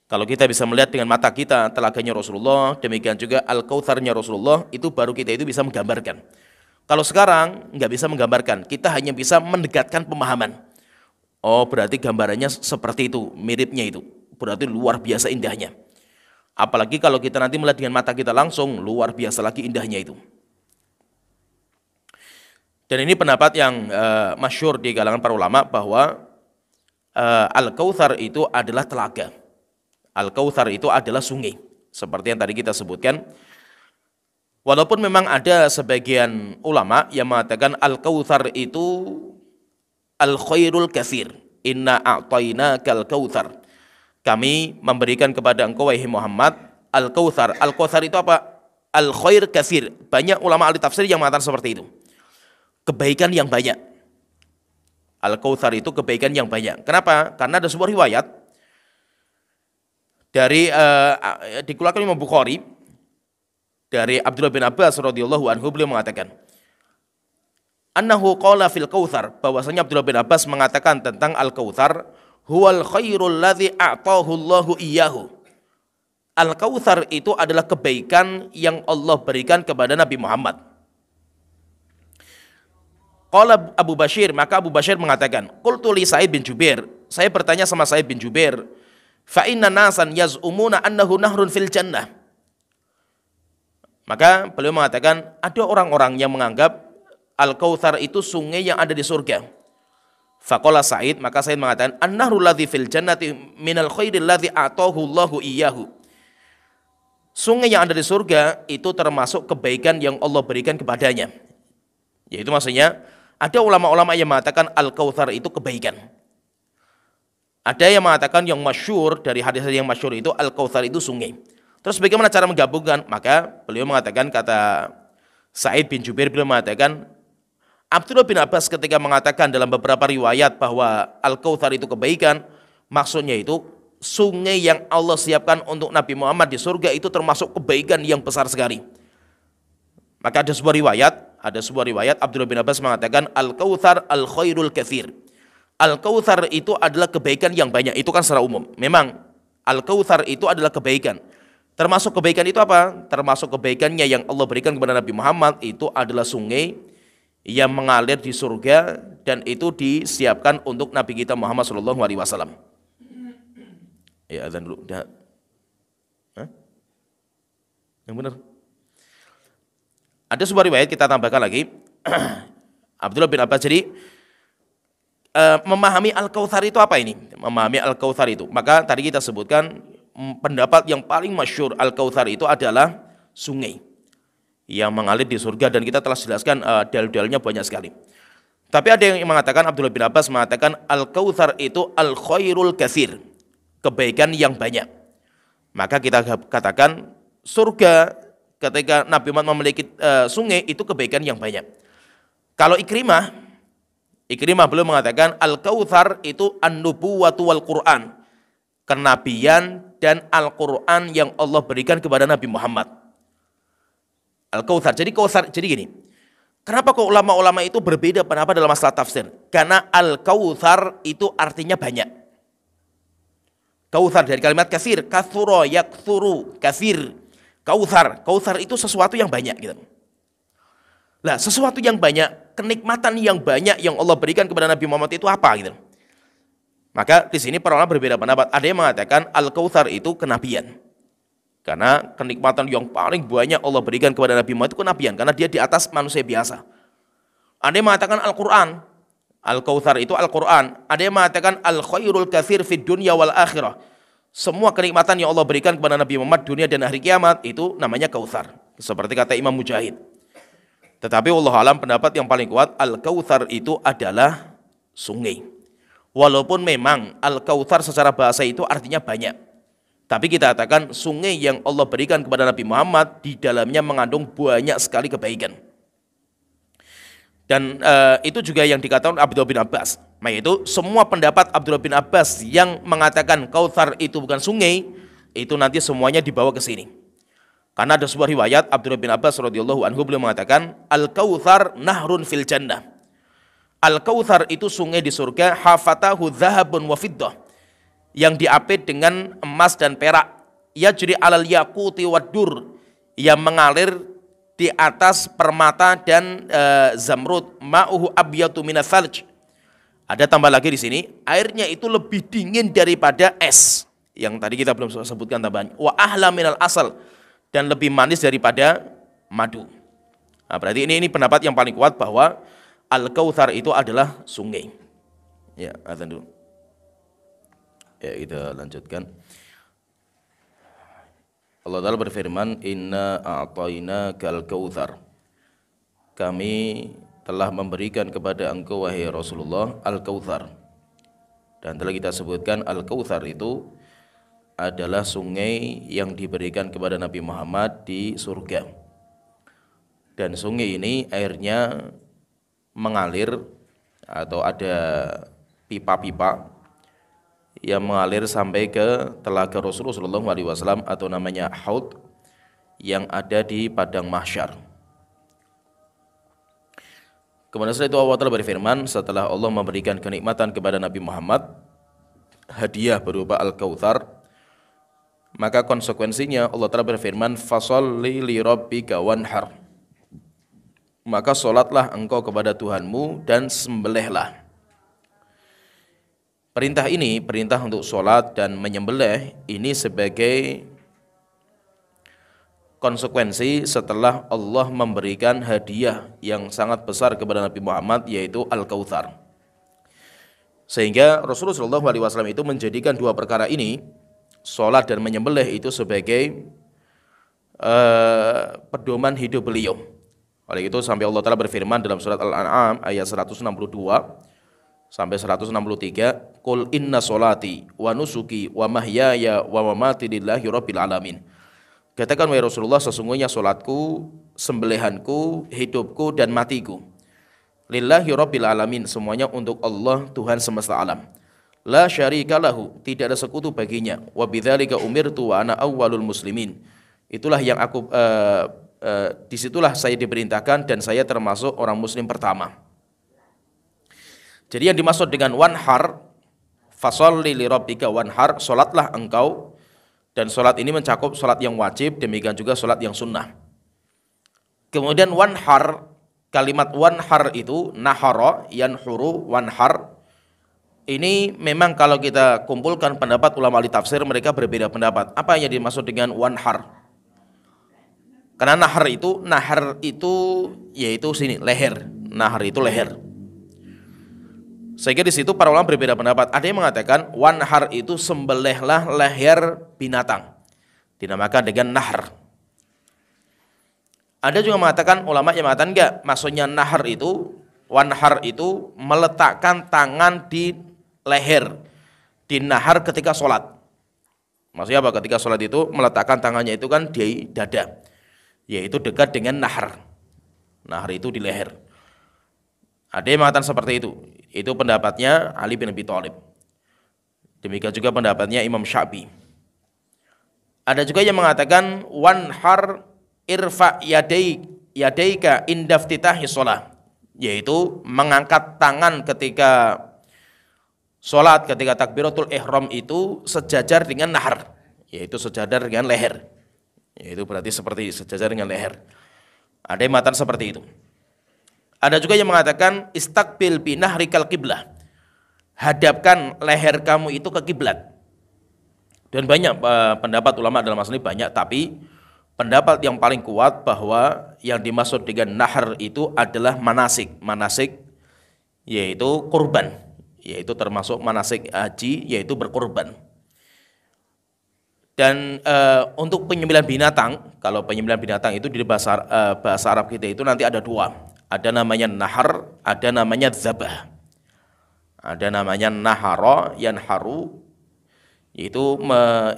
Kalau kita bisa melihat dengan mata kita telaganya Rasulullah, demikian juga Al-Kautsarnya Rasulullah, itu baru kita itu bisa menggambarkan. Kalau sekarang nggak bisa menggambarkan, kita hanya bisa mendekatkan pemahaman. Oh berarti gambarannya seperti itu, miripnya itu. Berarti luar biasa indahnya. Apalagi kalau kita nanti melihat dengan mata kita langsung, luar biasa lagi indahnya itu. Dan ini pendapat yang masyhur di kalangan para ulama bahwa Al-Kautsar itu adalah telaga. Al-Kautsar itu adalah sungai. Seperti yang tadi kita sebutkan. Walaupun memang ada sebagian ulama yang mengatakan Al-Kautsar itu al-khairul katsir. Inna a'tainakal kautsar. Kami memberikan kepada engkau wahai Muhammad al-kautsar. Al-kautsar itu apa? Al-khair katsir. Banyak ulama ahli tafsir yang mengatakan seperti itu. Kebaikan yang banyak. Al-kautsar itu kebaikan yang banyak. Kenapa? Karena ada sebuah riwayat dari dikeluarkan Imam Bukhari dari Abdullah bin Abbas radhiyallahu anhu, beliau mengatakan annahu qala fil kautsar, bahwasanya Abdullah bin Abbas mengatakan tentang al-kautsar, huwal khairul ladzi a'tahu Allahu iyyahu. Al-kautsar itu adalah kebaikan yang Allah berikan kepada Nabi Muhammad. Qala Abu Bashir, maka Abu Bashir mengatakan, qultu li Sa'id bin Jubair, saya bertanya sama Sa'id bin Jubair, fa inna nasan yaz'umuna annahu nahrun fil jannah. Maka beliau mengatakan, ada orang-orang yang menganggap Al-Kautsar itu sungai yang ada di surga. Faqala Sa'id, maka Sa'id mengatakan, an-nahrul ladzi fil jannati minal khairil ladzi a'tahu Allahu iyyahu. Sungai yang ada di surga itu termasuk kebaikan yang Allah berikan kepadanya. Yaitu maksudnya, ada ulama-ulama yang mengatakan Al-Kautsar itu kebaikan. Ada yang mengatakan yang masyhur, dari hadis yang masyhur itu Al-Kautsar itu sungai. Terus bagaimana cara menggabungkan? Maka beliau mengatakan, kata Sa'id bin Jubair, beliau mengatakan Abdullah bin Abbas ketika mengatakan dalam beberapa riwayat bahwa Al-Kautsar itu kebaikan, maksudnya itu sungai yang Allah siapkan untuk Nabi Muhammad di surga itu termasuk kebaikan yang besar sekali. Maka ada sebuah riwayat Abdullah bin Abbas mengatakan Al-Kautsar al-khairul katsir. Al-Kautsar itu adalah kebaikan yang banyak. Itu kan secara umum. Memang Al-Kautsar itu adalah kebaikan. Termasuk kebaikan itu apa? Termasuk kebaikannya yang Allah berikan kepada Nabi Muhammad itu adalah sungai yang mengalir di surga, dan itu disiapkan untuk Nabi kita Muhammad SAW. Ya, azan dulu. Hah? Yang benar. Ada sebuah riwayat kita tambahkan lagi. Abdullah bin Abbas, jadi memahami Al-Kautsar itu apa ini? Memahami Al-Kautsar itu. Maka tadi kita sebutkan pendapat yang paling masyhur Al-Kautsar itu adalah sungai yang mengalir di surga, dan kita telah jelaskan dalil-dalilnya banyak sekali. Tapi ada yang mengatakan, Abdullah bin Abbas mengatakan Al-Kautsar itu al-khairul katsir, kebaikan yang banyak. Maka kita katakan surga ketika Nabi Muhammad memiliki sungai itu kebaikan yang banyak. Kalau Ikrimah beliau mengatakan Al-Kautsar itu an-nubuwwatu wal Qur'an, kenabian dan Al-Qur'an yang Allah berikan kepada Nabi Muhammad. Al-Kautsar. Jadi gini. Kenapa kok ulama-ulama itu berbeda pendapat dalam masalah tafsir? Karena Al-Kautsar itu artinya banyak. Kautsar dari kalimat katsir, katsura yaktsuru, katsir. Kautsar itu sesuatu yang banyak gitu. Lah, sesuatu yang banyak, kenikmatan yang banyak yang Allah berikan kepada Nabi Muhammad itu apa gitu. Maka di sini para ulama berbeda pendapat. Ada yang mengatakan Al-Kautsar itu kenabian. Karena kenikmatan yang paling banyak Allah berikan kepada Nabi Muhammad itu kenabian, karena dia di atas manusia biasa. Ada yang mengatakan Al-Qur'an. Al-Kautsar itu Al-Qur'an. Ada yang mengatakan al-khairul katsir fid dunya wal akhirah. Semua kenikmatan yang Allah berikan kepada Nabi Muhammad dunia dan hari kiamat itu namanya Kautsar. Seperti kata Imam Mujahid. Tetapi wallahu alam pendapat yang paling kuat Al-Kautsar itu adalah sungai. Walaupun memang Al-Kautsar secara bahasa itu artinya banyak. Tapi kita katakan sungai yang Allah berikan kepada Nabi Muhammad di dalamnya mengandung banyak sekali kebaikan. Dan itu juga yang dikatakan Abdullah bin Abbas. Yaitu semua pendapat Abdullah bin Abbas yang mengatakan Kautsar itu bukan sungai, itu nanti semuanya dibawa ke sini. Karena ada sebuah riwayat Abdullah bin Abbas radhiyallahu anhu beliau mengatakan Al-Kautsar nahrun fil jannah. Al-Kautsar itu sungai di surga, hafatahu dzahabun wa fiddah, yang diapit dengan emas dan perak, yajri alal yaquti wad-dur, yang mengalir di atas permata dan zamrud, ma'uhu abyatu minas salj. Ada tambah lagi di sini, airnya itu lebih dingin daripada es, yang tadi kita belum sebutkan tambahan. Wa ahla minal asal, dan lebih manis daripada madu. Nah, berarti ini pendapat yang paling kuat bahwa Al-Kautsar itu adalah sungai. Ya, azan dulu. Ya, kita lanjutkan. Allah Ta'ala berfirman, Inna a'tainakal kautsar. Kami telah memberikan kepada engkau wahai Rasulullah Al-Kautsar. Dan telah kita sebutkan Al-Kautsar itu adalah sungai yang diberikan kepada Nabi Muhammad di surga. Dan sungai ini airnya mengalir atau ada pipa-pipa yang mengalir sampai ke telaga Rasulullah SAW atau namanya Haud yang ada di padang mahsyar. Kemudian setelah itu Allah Ta'ala berfirman, setelah Allah memberikan kenikmatan kepada Nabi Muhammad, hadiah berupa Al-Kautsar, maka konsekuensinya Allah Ta'ala berfirman, fasholli li rabbika wanhar, maka solatlah engkau kepada Tuhanmu dan sembelihlah. Perintah ini, perintah untuk sholat dan menyembelih, ini sebagai konsekuensi setelah Allah memberikan hadiah yang sangat besar kepada Nabi Muhammad, yaitu Al-Kautsar. Sehingga Rasulullah SAW itu menjadikan dua perkara ini, sholat dan menyembelih, itu sebagai pedoman hidup beliau. Oleh itu sampai Allah Ta'ala berfirman dalam surat Al-An'am ayat 162 sampai 163, Qul inna sholati wa nusuki wa mahyaya wa mamati lillahi rabbil alamin. Katakan wahai Rasulullah, sesungguhnya solatku, sembelihanku, hidupku dan matiku lillahi rabbil alamin, semuanya untuk Allah Tuhan semesta alam. La syarika lahu, tidak ada sekutu baginya. Wa bidzalika umirtu wa ana awwalul muslimin. Itulah yang aku disitulah saya diperintahkan dan saya termasuk orang muslim pertama. Jadi yang dimaksud dengan wanhar, fasholli li rabbika wanhar, solatlah engkau, dan solat ini mencakup solat yang wajib, demikian juga solat yang sunnah. Kemudian wanhar, kalimat wanhar itu nahara, yanhuru, wanhar, ini memang kalau kita kumpulkan pendapat ulama ahli tafsir, mereka berbeda pendapat. Apa yang dimaksud dengan wanhar? Karena nahar itu yaitu sini leher, nahar itu leher. Sehingga di situ para ulama berbeda pendapat. Ada yang mengatakan wanhar itu sembelihlah leher binatang, dinamakan dengan nahar. Ada juga mengatakan, ulama yang mengatakan enggak, maksudnya nahar itu, wanhar itu meletakkan tangan di leher, di nahar ketika sholat. Maksudnya apa? Ketika sholat itu meletakkan tangannya itu kan di dada, yaitu dekat dengan nahar. Nahar itu di leher. Ada yang mengatakan seperti itu. Itu pendapatnya Ali bin Abi Thalib. Demikian juga pendapatnya Imam Syafi'i. Ada juga yang mengatakan wanhar irfa yadaika indaftitahi sholat, yaitu mengangkat tangan ketika sholat, ketika takbiratul ihram itu sejajar dengan nahar, yaitu sejajar dengan leher. Yaitu berarti seperti sejajar dengan leher. Ada yang mengatakan seperti itu. Ada juga yang mengatakan istaqbil binahrikal qiblah, hadapkan leher kamu itu ke kiblat. Dan banyak pendapat ulama dalam masalah ini banyak, tapi pendapat yang paling kuat bahwa yang dimaksud dengan nahar itu adalah manasik, yaitu kurban, yaitu termasuk manasik haji, yaitu berkurban. Dan untuk penyembelihan binatang, kalau penyembelihan binatang itu di bahasa Arab kita itu nanti ada dua. Ada namanya nahar, ada namanya zabah. Ada namanya nahara, yanharu, yaitu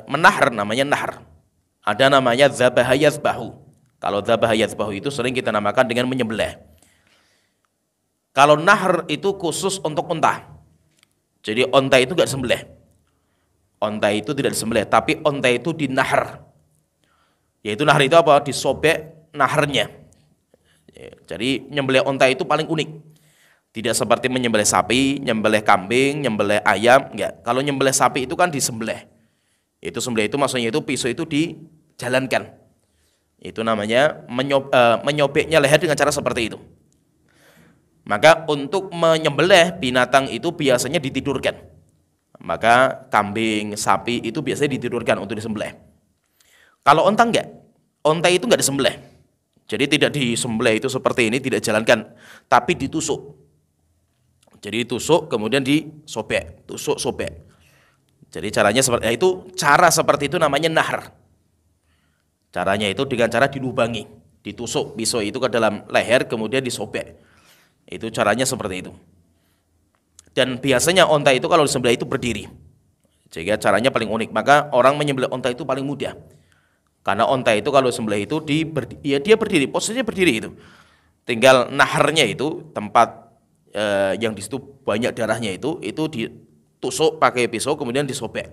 menahar, namanya nahar. Ada namanya zabah yazbahu. Kalau zabah yazbahu itu sering kita namakan dengan menyembelih. Kalau nahar itu khusus untuk unta. Jadi unta itu enggak disembelih. Unta itu tidak disembelih, tapi unta itu dinahar. Yaitu nahar itu apa? Disobek naharnya. Jadi nyembelih unta itu paling unik. Tidak seperti menyembelih sapi, nyembelih kambing, nyembelih ayam, enggak. Kalau nyembelih sapi itu kan disembelih. Itu sembelih itu maksudnya itu pisau itu dijalankan. Itu namanya menyobeknya leher dengan cara seperti itu. Maka untuk menyembelih binatang itu biasanya ditidurkan. Maka kambing, sapi itu biasanya ditidurkan untuk disembelih. Kalau unta enggak. Unta itu enggak disembelih. Jadi tidak disembelih itu seperti ini, tidak jalankan, tapi ditusuk. Jadi ditusuk kemudian disobek, tusuk sobek. Jadi caranya seperti itu, cara seperti itu namanya nahar. Caranya itu dengan cara dilubangi, ditusuk pisau itu ke dalam leher kemudian disobek. Itu caranya seperti itu. Dan biasanya onta itu kalau disembelih itu berdiri. Sehingga caranya paling unik. Maka orang menyembelih onta itu paling mudah. Karena onta itu kalau sembelih itu dia berdiri, posisinya berdiri itu. Tinggal naharnya itu tempat yang di situ banyak darahnya itu ditusuk pakai pisau kemudian disobek.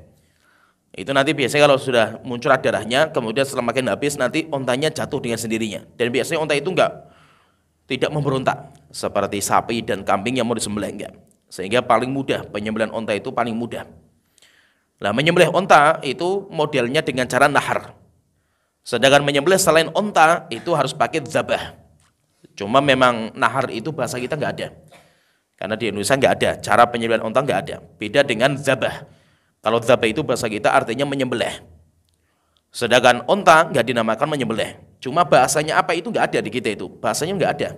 Itu nanti biasanya kalau sudah muncul darahnya, kemudian setelah makin habis nanti ontanya jatuh dengan sendirinya. Dan biasanya onta itu tidak memberontak seperti sapi dan kambing yang mau disembelih enggak. Sehingga paling mudah penyembelihan onta itu paling mudah. Nah, menyembelih onta itu modelnya dengan cara nahar. Sedangkan menyembelih selain onta itu harus pakai zabah. Cuma memang nahar itu bahasa kita nggak ada. Karena di Indonesia nggak ada, cara penyembelihan onta nggak ada. Beda dengan zabah. Kalau zabah itu bahasa kita artinya menyembelih. Sedangkan onta nggak dinamakan menyembelih. Cuma bahasanya apa itu nggak ada di kita itu. Bahasanya nggak ada.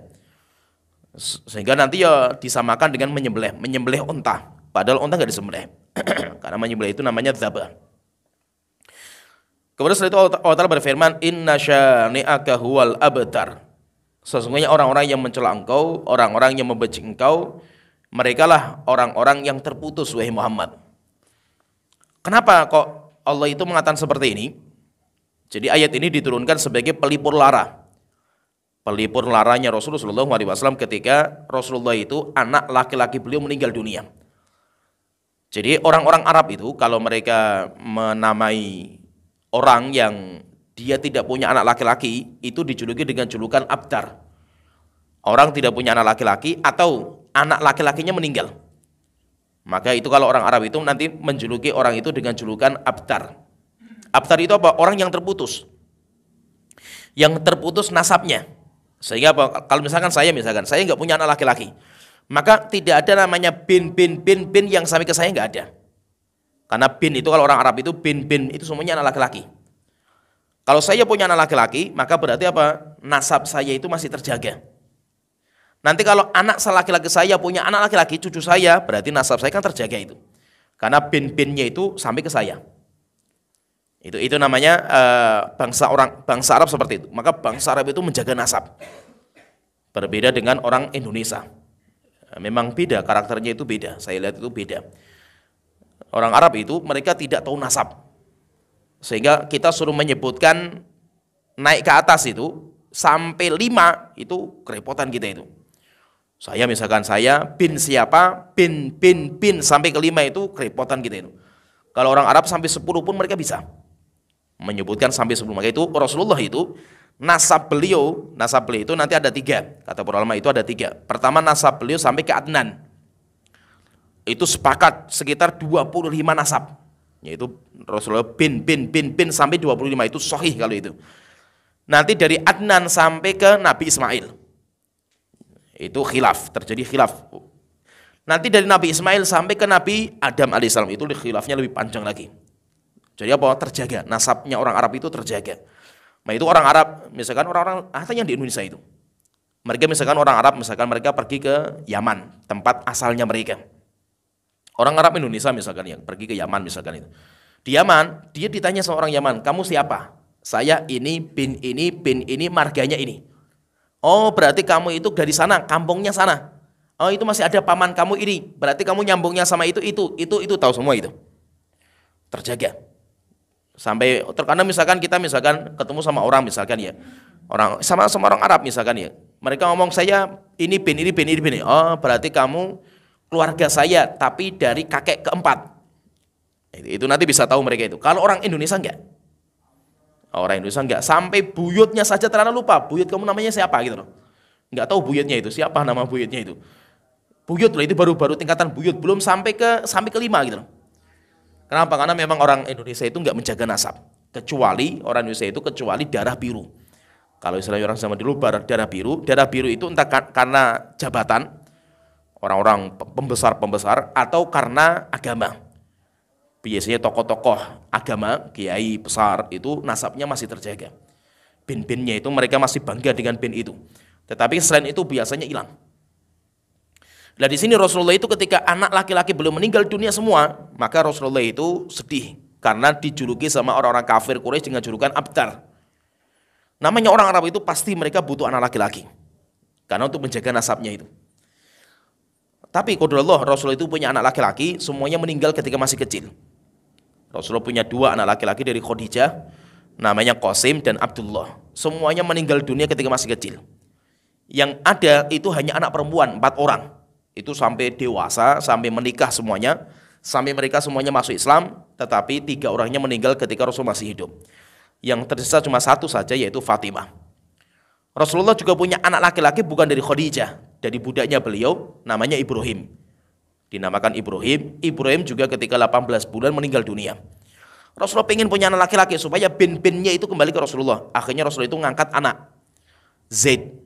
Sehingga nanti ya disamakan dengan menyembelih onta. Padahal onta nggak disembelih. Karena menyembelih itu namanya zabah. Kemudian setelah itu Allah Ta'ala berfirman, Inna syani'aka huwal abtar. Sesungguhnya orang-orang yang mencela engkau, orang-orang yang membenci engkau, merekalah orang-orang yang terputus, wahai Muhammad. Kenapa kok Allah itu mengatakan seperti ini? Jadi ayat ini diturunkan sebagai pelipur lara. Pelipur laranya Rasulullah SAW ketika Rasulullah itu anak laki-laki beliau meninggal dunia. Jadi orang-orang Arab itu kalau mereka menamai orang yang dia tidak punya anak laki-laki itu dijuluki dengan julukan abtar. Orang tidak punya anak laki-laki atau anak laki-lakinya meninggal. Maka itu kalau orang Arab itu nanti menjuluki orang itu dengan julukan abtar. Abtar itu apa? Orang yang terputus. Yang terputus nasabnya. Sehingga apa? Kalau misalkan saya nggak punya anak laki-laki. Maka tidak ada namanya bin yang sampai ke saya nggak ada. Karena bin itu kalau orang Arab itu bin itu semuanya anak laki-laki. Kalau saya punya anak laki-laki, maka berarti apa? Nasab saya itu masih terjaga. Nanti kalau anak laki-laki saya punya anak laki-laki, cucu saya, berarti nasab saya kan terjaga itu. Karena bin-binnya itu sampai ke saya. Itu namanya bangsa Arab seperti itu. Maka bangsa Arab itu menjaga nasab. Berbeda dengan orang Indonesia. Memang beda, karakternya itu beda. Saya lihat itu beda. Orang Arab itu mereka tidak tahu nasab. Sehingga kita suruh menyebutkan naik ke atas itu sampai 5 itu kerepotan kita itu. Misalkan saya bin siapa, bin sampai ke 5 itu kerepotan kita itu. Kalau orang Arab sampai 10 pun mereka bisa menyebutkan sampai 10. Maka itu Rasulullah itu nasab beliau itu nanti ada 3. Kata para ulama itu ada 3. Pertama nasab beliau sampai ke Adnan. Itu sepakat sekitar 25 nasab. Yaitu Rasulullah bin sampai 25 itu sahih kalau itu. Nanti dari Adnan sampai ke Nabi Ismail. Itu terjadi khilaf. Nanti dari Nabi Ismail sampai ke Nabi Adam alaihissalam itu khilafnya lebih panjang lagi. Jadi apa? Terjaga, nasabnya orang Arab itu terjaga. Nah itu orang Arab, misalkan orang-orang yang di Indonesia itu. Mereka misalkan orang Arab, mereka pergi ke Yaman, tempat asalnya mereka. Orang Arab Indonesia misalkan yang pergi ke Yaman misalkan itu. Di Yaman, dia ditanya sama orang Yaman, kamu siapa? Saya ini, bin ini, marganya ini. Oh berarti kamu itu dari sana, kampungnya sana. Oh itu masih ada paman kamu ini, berarti kamu nyambungnya sama itu tahu semua itu. Terjaga. Sampai terkadang misalkan kita ketemu sama orang misalkan ya. Orang sama orang Arab misalkan ya. Mereka ngomong saya ini bin. Oh berarti kamu keluarga saya, tapi dari kakek keempat. Itu nanti bisa tahu mereka itu. Kalau orang Indonesia enggak. Orang Indonesia enggak. Sampai buyutnya saja terlalu lupa. Buyut kamu namanya siapa gitu loh. Enggak tahu buyutnya itu. Siapa nama buyutnya itu. Buyut loh, itu baru tingkatan buyut. Belum sampai ke 5 gitu loh. Kenapa? Karena memang orang Indonesia itu enggak menjaga nasab. Kecuali orang Indonesia itu darah biru. Kalau istilahnya orang zaman dulu darah biru itu entah karena jabatan, orang-orang pembesar atau karena agama. Biasanya tokoh-tokoh agama, kiai besar itu nasabnya masih terjaga. Bin-binnya itu mereka masih bangga dengan bin itu. Tetapi selain itu biasanya hilang. Nah di sini Rasulullah itu ketika anak laki-laki belum meninggal dunia semua, maka Rasulullah itu sedih karena dijuluki sama orang-orang kafir Quraisy dengan julukan abtar. Namanya orang Arab itu pasti mereka butuh anak laki-laki. Karena untuk menjaga nasabnya itu. Tapi qadarullah Rasulullah itu punya anak laki-laki, semuanya meninggal ketika masih kecil. Rasulullah punya 2 anak laki-laki dari Khadijah, namanya Qasim dan Abdullah. Semuanya meninggal dunia ketika masih kecil. Yang ada itu hanya anak perempuan 4 orang. Itu sampai dewasa, sampai menikah semuanya, sampai mereka semuanya masuk Islam, tetapi 3 orangnya meninggal ketika Rasul masih hidup. Yang tersisa cuma 1 saja, yaitu Fatimah. Rasulullah juga punya anak laki-laki bukan dari Khadijah, dari budaknya beliau, namanya Ibrahim. Dinamakan Ibrahim. Ibrahim juga ketika 18 bulan meninggal dunia. Rasulullah pengen punya anak laki-laki supaya bin-binnya itu kembali ke Rasulullah. Akhirnya Rasulullah itu ngangkat anak Zaid,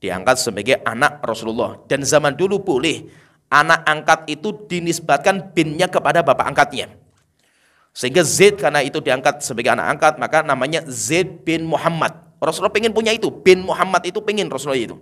diangkat sebagai anak Rasulullah. Dan zaman dulu boleh anak angkat itu dinisbatkan binnya kepada bapak angkatnya. Sehingga Zaid karena itu diangkat sebagai anak angkat, maka namanya Zaid bin Muhammad. Rasulullah pengen punya itu, bin Muhammad itu pengen Rasulullah itu.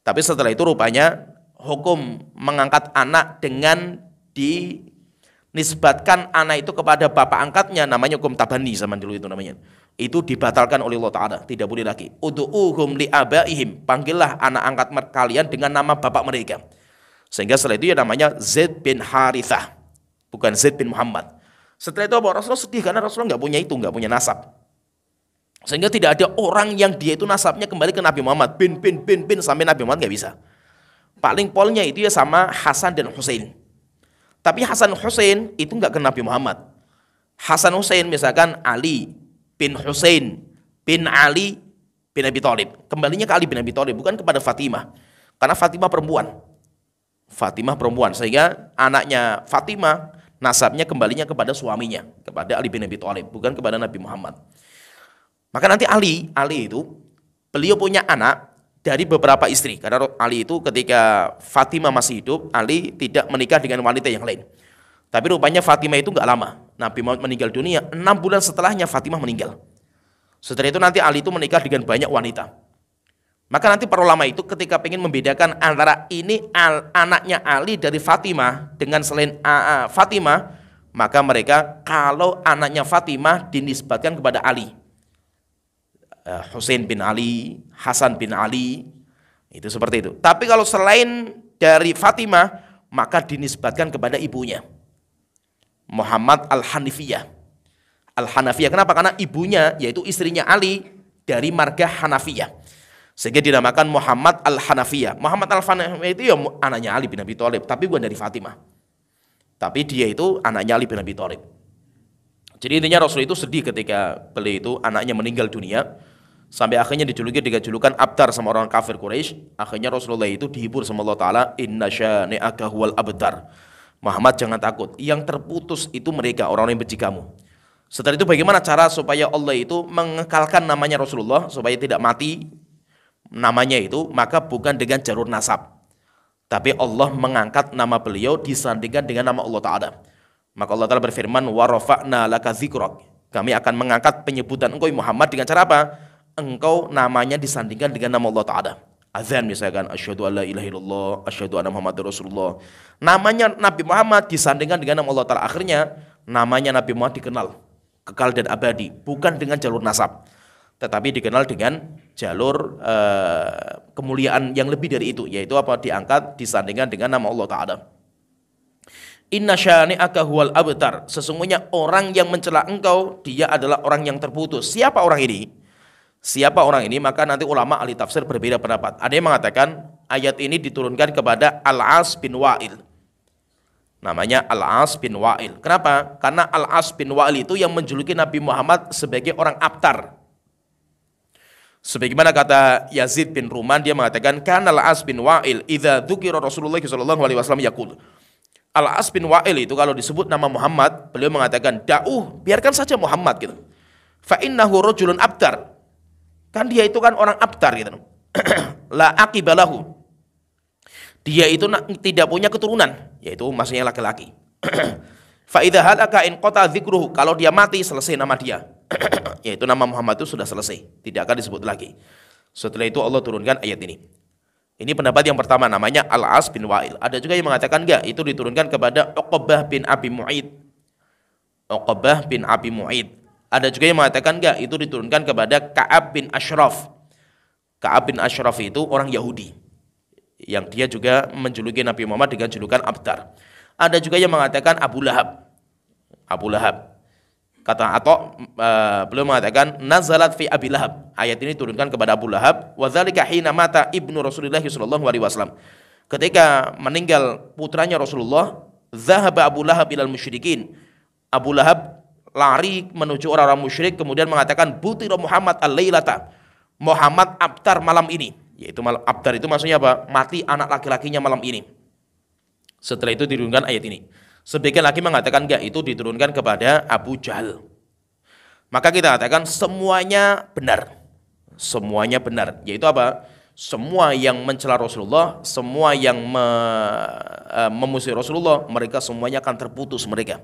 Tapi setelah itu rupanya hukum mengangkat anak dengan dinisbatkan anak itu kepada bapak angkatnya, namanya hukum tabani zaman dulu itu namanya. Itu dibatalkan oleh Allah Ta'ala, tidak boleh lagi. Ud'uhum li'abaihim, panggillah anak angkat kalian dengan nama bapak mereka. Sehingga setelah itu ya namanya Zaid bin Harithah, bukan Zaid bin Muhammad. Setelah itu Rasulullah sedih karena Rasulullah nggak punya nasab. Sehingga tidak ada orang yang dia itu nasabnya kembali ke Nabi Muhammad, bin sampai Nabi Muhammad nggak bisa. Paling polnya itu ya sama Hasan dan Husain. Tapi Hasan Husain itu nggak ke Nabi Muhammad. Hasan Husain misalkan Ali bin Husain bin Ali bin Abi Thalib. Kembalinya ke Ali bin Abi Thalib, bukan kepada Fatimah. Karena Fatimah perempuan. Sehingga anaknya Fatimah nasabnya kembalinya kepada suaminya, kepada Ali bin Abi Thalib, bukan kepada Nabi Muhammad. Maka nanti Ali itu beliau punya anak dari beberapa istri, karena Ali itu ketika Fatimah masih hidup, Ali tidak menikah dengan wanita yang lain. Tapi rupanya Fatimah itu nggak lama, Nabi Muhammad meninggal dunia, 6 bulan setelahnya Fatimah meninggal. Setelah itu nanti Ali itu menikah dengan banyak wanita. Maka nanti para ulama itu ketika ingin membedakan antara ini anaknya Ali dari Fatimah dengan selain Fatimah, maka mereka kalau anaknya Fatimah dinisbatkan kepada Ali, Husain bin Ali, Hasan bin Ali, itu seperti itu. Tapi kalau selain dari Fatimah, maka dinisbatkan kepada ibunya, Muhammad Al-Hanifiyah. Al-Hanafiyah, kenapa? Karena ibunya, yaitu istrinya Ali, dari marga Hanafiyah, sehingga dinamakan Muhammad Al-Hanafiyah. Muhammad Al-Hanafiyah itu ya anaknya Ali bin Abi Thalib, tapi bukan dari Fatimah. Tapi dia itu anaknya Ali bin Abi Thalib. Jadi intinya Rasul itu sedih ketika beliau itu anaknya meninggal dunia, sampai akhirnya dijuluki dengan julukan Abtar sama orang kafir Quraisy. Akhirnya Rasulullah itu dihibur sama Allah Ta'ala, inna syani'aka huwal abtar. Muhammad jangan takut, yang terputus itu mereka, orang-orang yang benci kamu. Setelah itu bagaimana cara supaya Allah itu mengekalkan namanya Rasulullah, supaya tidak mati namanya itu? Maka bukan dengan jalur nasab, tapi Allah mengangkat nama beliau disandingkan dengan nama Allah Ta'ala. Maka Allah Ta'ala berfirman, wa rafa'na laka dzikrak, kami akan mengangkat penyebutan engkau Muhammad dengan cara apa? Engkau namanya disandingkan dengan nama Allah Ta'ala. Azan misalkan, asyhadu alla ilaha illallah, asyhadu anna muhammadar rasulullah. Namanya Nabi Muhammad disandingkan dengan nama Allah Ta'ala. Akhirnya namanya Nabi Muhammad dikenal kekal dan abadi, bukan dengan jalur nasab, tetapi dikenal dengan jalur kemuliaan yang lebih dari itu, yaitu apa? Diangkat disandingkan dengan nama Allah Ta'ala. Inna syani'aka huwal abtar, sesungguhnya orang yang mencela engkau, dia adalah orang yang terputus. Siapa orang ini? Maka nanti ulama ahli tafsir berbeda pendapat. Ada yang mengatakan ayat ini diturunkan kepada Al-As bin Wa'il. Namanya Al-As bin Wa'il. Kenapa? Karena Al-As bin Wa'il itu yang menjuluki Nabi Muhammad sebagai orang abtar. Sebagaimana kata Yazid bin Ruman, dia mengatakan kana Al-As bin Wa'il idza dzukira Rasulullah sallallahu alaihi wasallam yaqul. Al-As bin Wa'il itu kalau disebut nama Muhammad, beliau mengatakan biarkan saja Muhammad gitu. Fa innahu rajulun abtar. Kan dia itu kan orang abtar gitu. La aqibalahu. Dia itu tidak punya keturunan, yaitu maksudnya laki-laki. Fa idza halaka in qata dzikruhu, kalau dia mati selesai nama dia. Yaitu nama Muhammad itu sudah selesai, tidak akan disebut lagi. Setelah itu Allah turunkan ayat ini. Ini pendapat yang pertama, namanya Al-As bin Wa'il. Ada juga yang mengatakan enggak, itu diturunkan kepada Uqbah bin Abi Mu'id. Uqbah bin Abi Mu'id. Ada juga yang mengatakan enggak, itu diturunkan kepada Ka'ab bin Ashraf. Ka'ab bin Ashraf itu orang Yahudi. yang dia juga menjuluki Nabi Muhammad dengan julukan Abtar. Ada juga yang mengatakan Abu Lahab. Abu Lahab. Kata Atha, beliau mengatakan nazalat fi Abi Lahab. Ayat ini turunkan kepada Abu Lahab. Wa dzalika hina mata ibnu Rasulillah sallallahu alaihi wasallam. Ketika meninggal putranya Rasulullah, zahaba Abu Lahab ilal musyrikin. Abu Lahab lari menuju orang-orang musyrik kemudian mengatakan butira Muhammad al-lailata. Muhammad abtar malam ini. Yaitu abtar itu maksudnya apa? Mati anak laki-lakinya malam ini. Setelah itu diturunkan ayat ini. Sebagian lagi mengatakan enggak, itu diturunkan kepada Abu Jahal. Maka kita katakan semuanya benar. Semuanya benar. Yaitu apa? Semua yang mencela Rasulullah, semua yang memusuhi Rasulullah, mereka semuanya akan terputus mereka.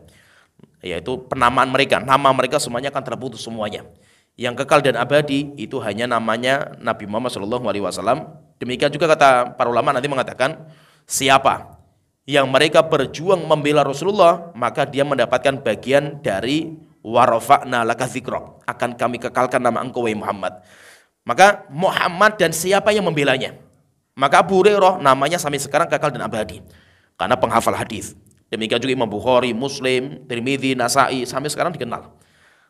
Yaitu penamaan mereka, nama mereka semuanya akan terputus semuanya. Yang kekal dan abadi itu hanya namanya Nabi Muhammad SAW. Demikian juga kata para ulama nanti mengatakan siapa yang mereka berjuang membela Rasulullah, maka dia mendapatkan bagian dari warafa'na laka dzikrak. Akan kami kekalkan nama engkau wahai Muhammad. Maka Muhammad dan siapa yang membelanya. Maka Abu Hurairah namanya sampai sekarang kekal dan abadi karena penghafal hadis. Demikian juga Imam Bukhari, Muslim, Tirmidzi, Nasa'i sampai sekarang dikenal.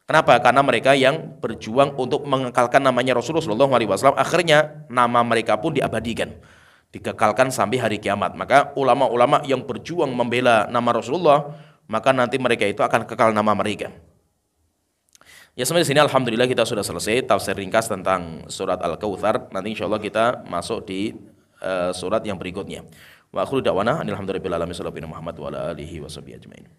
Kenapa? Karena mereka yang berjuang untuk mengekalkan namanya Rasulullah SAW. Akhirnya nama mereka pun diabadikan, dikekalkan sampai hari kiamat. Maka ulama-ulama yang berjuang membela nama Rasulullah, maka nanti mereka itu akan kekal nama mereka. Ya, sampai di sini alhamdulillah kita sudah selesai tafsir ringkas tentang surat Al-Kautsar. Nanti insyaallah kita masuk di surat yang berikutnya. Wa akhiru da'wana alhamdulillahirabbil alamin sallallahu alaihi wa ala alihi washabihi ajmain.